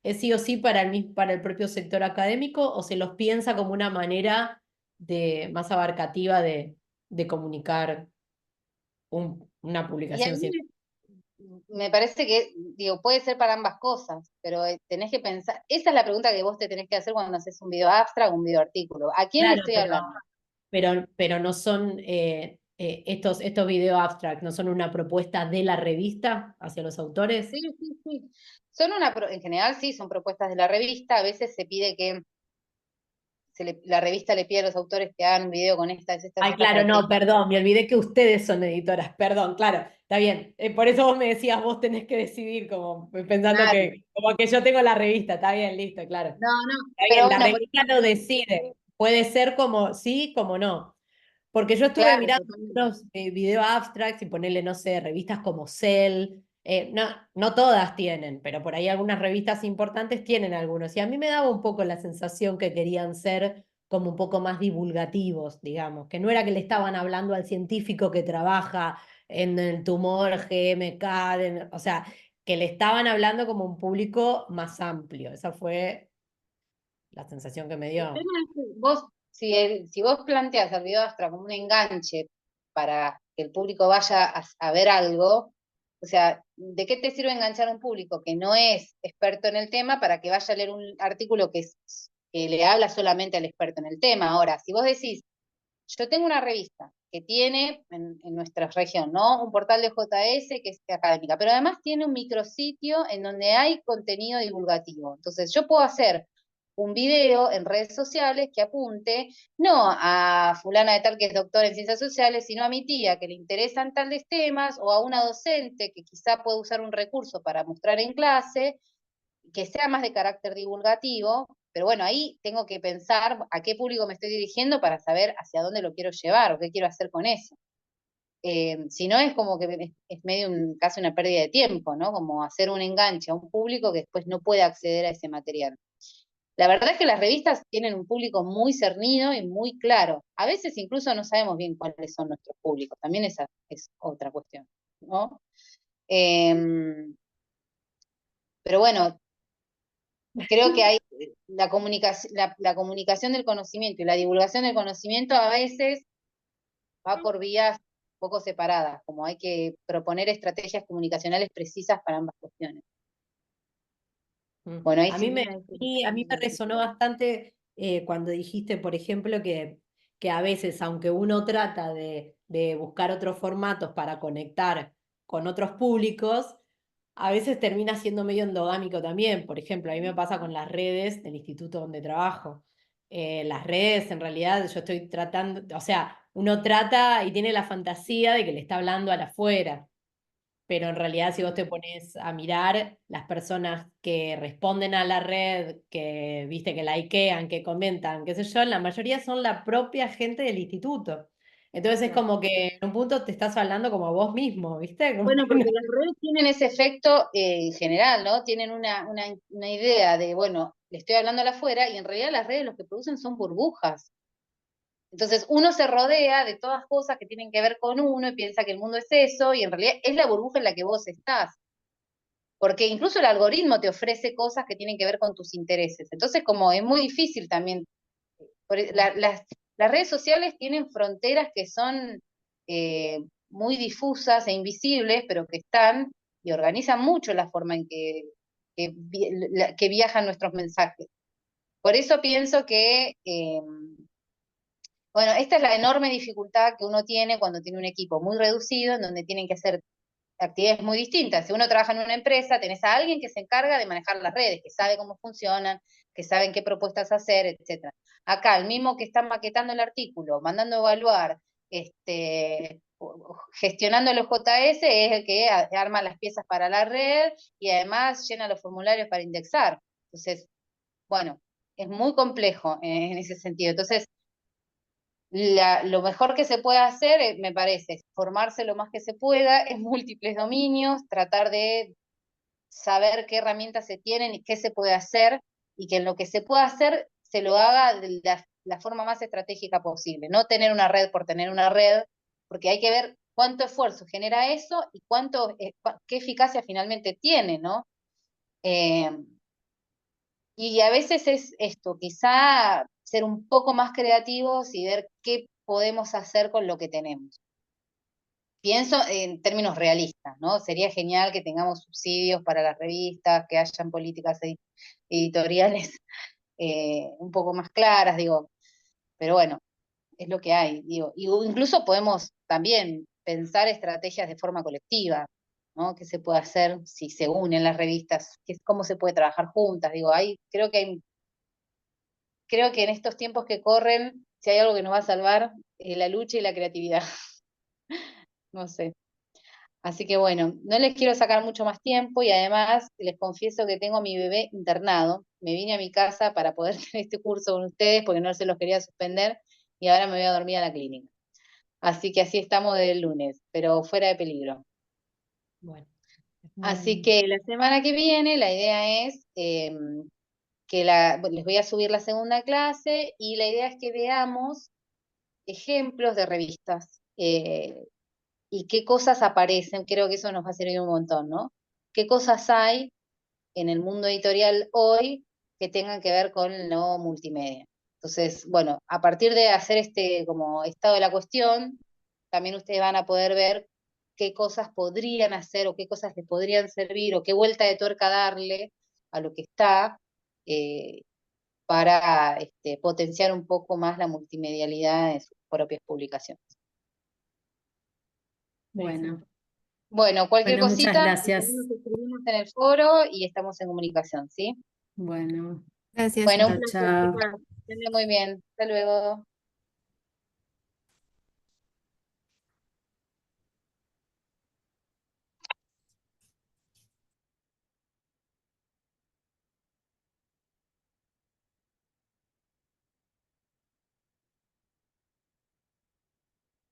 S3: ¿es sí o sí para el propio sector académico o se los piensa como una manera más abarcativa de comunicar una
S1: Y a
S3: publicación
S1: mí
S3: científica?
S1: me parece que, digo, puede ser para ambas cosas, pero tenés que pensar, esa es la pregunta que vos te tenés que hacer cuando haces un video abstract o un video artículo. ¿A quién le
S3: Claro,
S1: estoy hablando?
S3: pero no son estos video abstract, no son una propuesta de la revista hacia los autores.
S1: Sí, sí, sí. En general sí, son propuestas de la revista, a veces se pide que la revista le pide a los autores que hagan un video con estas
S3: Ay, claro, no,
S1: características.
S3: perdón, me olvidé que ustedes son editoras, perdón, claro, está bien. Por eso vos me decías, vos tenés que decidir, como pensando
S1: Claro.
S3: que, como que yo tengo la revista, está bien, listo, claro.
S1: No, no,
S3: Está
S1: pero
S3: bien, la
S1: bueno, por
S3: revista
S1: ejemplo,
S3: no decide, puede ser como sí, como no. Porque yo estuve
S1: claro,
S3: mirando
S1: totalmente.
S3: unos video abstracts y ponerle, no sé, revistas como Cell, no, no todas tienen, pero por ahí algunas revistas importantes tienen algunos. Y a mí me daba un poco la sensación que querían ser como un poco más divulgativos, digamos, que no era que le estaban hablando al científico que trabaja en el tumor GMK, o sea, que le estaban hablando como un público más amplio. Esa fue la sensación que me
S1: El
S3: dio.
S1: tema es que si vos planteas el video Astra como un enganche para que el público vaya a ver algo, o sea, ¿de qué te sirve enganchar a un público que no es experto en el tema para que vaya a leer un artículo que le habla solamente al experto en el tema? Ahora, si vos decís, yo tengo una revista que tiene en nuestra región, ¿no? Un portal de JS que es académica, pero además tiene un micrositio en donde hay contenido divulgativo. Entonces, yo puedo hacer un video en redes sociales que apunte no a fulana de tal que es doctora en ciencias sociales, sino a mi tía que le interesan tales temas o a una docente que quizá puede usar un recurso para mostrar en clase, que sea más de carácter divulgativo, pero bueno, ahí tengo que pensar a qué público me estoy dirigiendo para saber hacia dónde lo quiero llevar o qué quiero hacer con eso. Si no es como que es medio casi una pérdida de tiempo, ¿no? Como hacer un enganche a un público que después no puede acceder a ese material. La verdad es que las revistas tienen un público muy cernido y muy claro. A veces incluso no sabemos bien cuáles son nuestros públicos. También esa es otra cuestión, ¿no? Pero bueno, creo que hay la comunicación del conocimiento y la divulgación del conocimiento a veces va por vías poco separadas, como hay que proponer estrategias comunicacionales precisas para ambas cuestiones. Bueno, ahí
S3: A
S1: sí
S3: mí me resonó bastante cuando dijiste, por ejemplo, que a veces, aunque uno trata de buscar otros formatos para conectar con otros públicos, a veces termina siendo medio endogámico también. Por ejemplo, a mí me pasa con las redes del instituto donde trabajo. Las redes, en realidad, yo estoy tratando, o sea, uno trata y tiene la fantasía de que le está hablando a la afuera, pero en realidad si vos te pones a mirar las personas que responden a la red, que viste que likean, que comentan, qué sé yo, la mayoría son la propia gente del instituto. Entonces es como que en un punto te estás hablando como a vos mismo, ¿viste? Como
S1: Bueno,
S3: que
S1: porque las redes tienen ese efecto general, ¿no? Tienen una idea de, bueno, le estoy hablando a la afuera y en realidad las redes lo que producen son burbujas. Entonces uno se rodea de todas cosas que tienen que ver con uno y piensa que el mundo es eso y en realidad es la burbuja en la que vos estás. Porque incluso el algoritmo te ofrece cosas que tienen que ver con tus intereses. Entonces como es muy difícil también, las redes sociales tienen fronteras que son muy difusas e invisibles, pero que están y organizan mucho la forma en que viajan nuestros mensajes. Por eso pienso que bueno, esta es la enorme dificultad que uno tiene cuando tiene un equipo muy reducido, en donde tienen que hacer actividades muy distintas. Si uno trabaja en una empresa, tenés a alguien que se encarga de manejar las redes, que sabe cómo funcionan, que saben qué propuestas hacer, etcétera. Acá, el mismo que está maquetando el artículo, mandando a evaluar, gestionando los JS, es el que arma las piezas para la red y además llena los formularios para indexar. Entonces, bueno, es muy complejo en ese sentido. Entonces, lo mejor que se puede hacer, me parece, es formarse lo más que se pueda en múltiples dominios, tratar de saber qué herramientas se tienen y qué se puede hacer, y que en lo que se pueda hacer se lo haga de la forma más estratégica posible. No tener una red por tener una red, porque hay que ver cuánto esfuerzo genera eso y qué eficacia finalmente tiene, ¿no? Eh, y a veces es esto, quizá ser un poco más creativos y ver qué podemos hacer con lo que tenemos. Pienso en términos realistas, ¿no? Sería genial que tengamos subsidios para las revistas, que hayan políticas editoriales un poco más claras, digo, pero bueno, es lo que hay, digo. Y incluso podemos también pensar estrategias de forma colectiva, ¿no? ¿Qué se puede hacer si se unen las revistas? ¿Cómo se puede trabajar juntas? Digo, creo que en estos tiempos que corren, si hay algo que nos va a salvar, la lucha y la creatividad. No sé. Así que bueno, no les quiero sacar mucho más tiempo y además les confieso que tengo a mi bebé internado. Me vine a mi casa para poder tener este curso con ustedes porque no se los quería suspender y ahora me voy a dormir a la clínica. Así que así estamos desde el lunes, pero fuera de peligro.
S3: bueno,
S1: Así que la semana que viene la idea es que les voy a subir la segunda clase y la idea es que veamos ejemplos de revistas y qué cosas aparecen. Creo que eso nos va a servir un montón, ¿no? ¿Qué cosas hay en el mundo editorial hoy que tengan que ver con lo multimedia? Entonces, bueno, a partir de hacer este como estado de la cuestión, también ustedes van a poder ver qué cosas podrían hacer o qué cosas les podrían servir o qué vuelta de tuerca darle a lo que está eh, para potenciar un poco más la multimedialidad de sus propias publicaciones.
S2: Bueno,
S1: Bueno, cualquier
S2: bueno, muchas
S1: cosita,
S2: gracias.
S1: nos escribimos en el foro y estamos en comunicación, ¿sí?
S2: Bueno,
S4: Gracias.
S1: Bueno, un
S2: chao,
S1: placer,
S2: chao.
S1: chicas. Que estén muy bien. Hasta luego.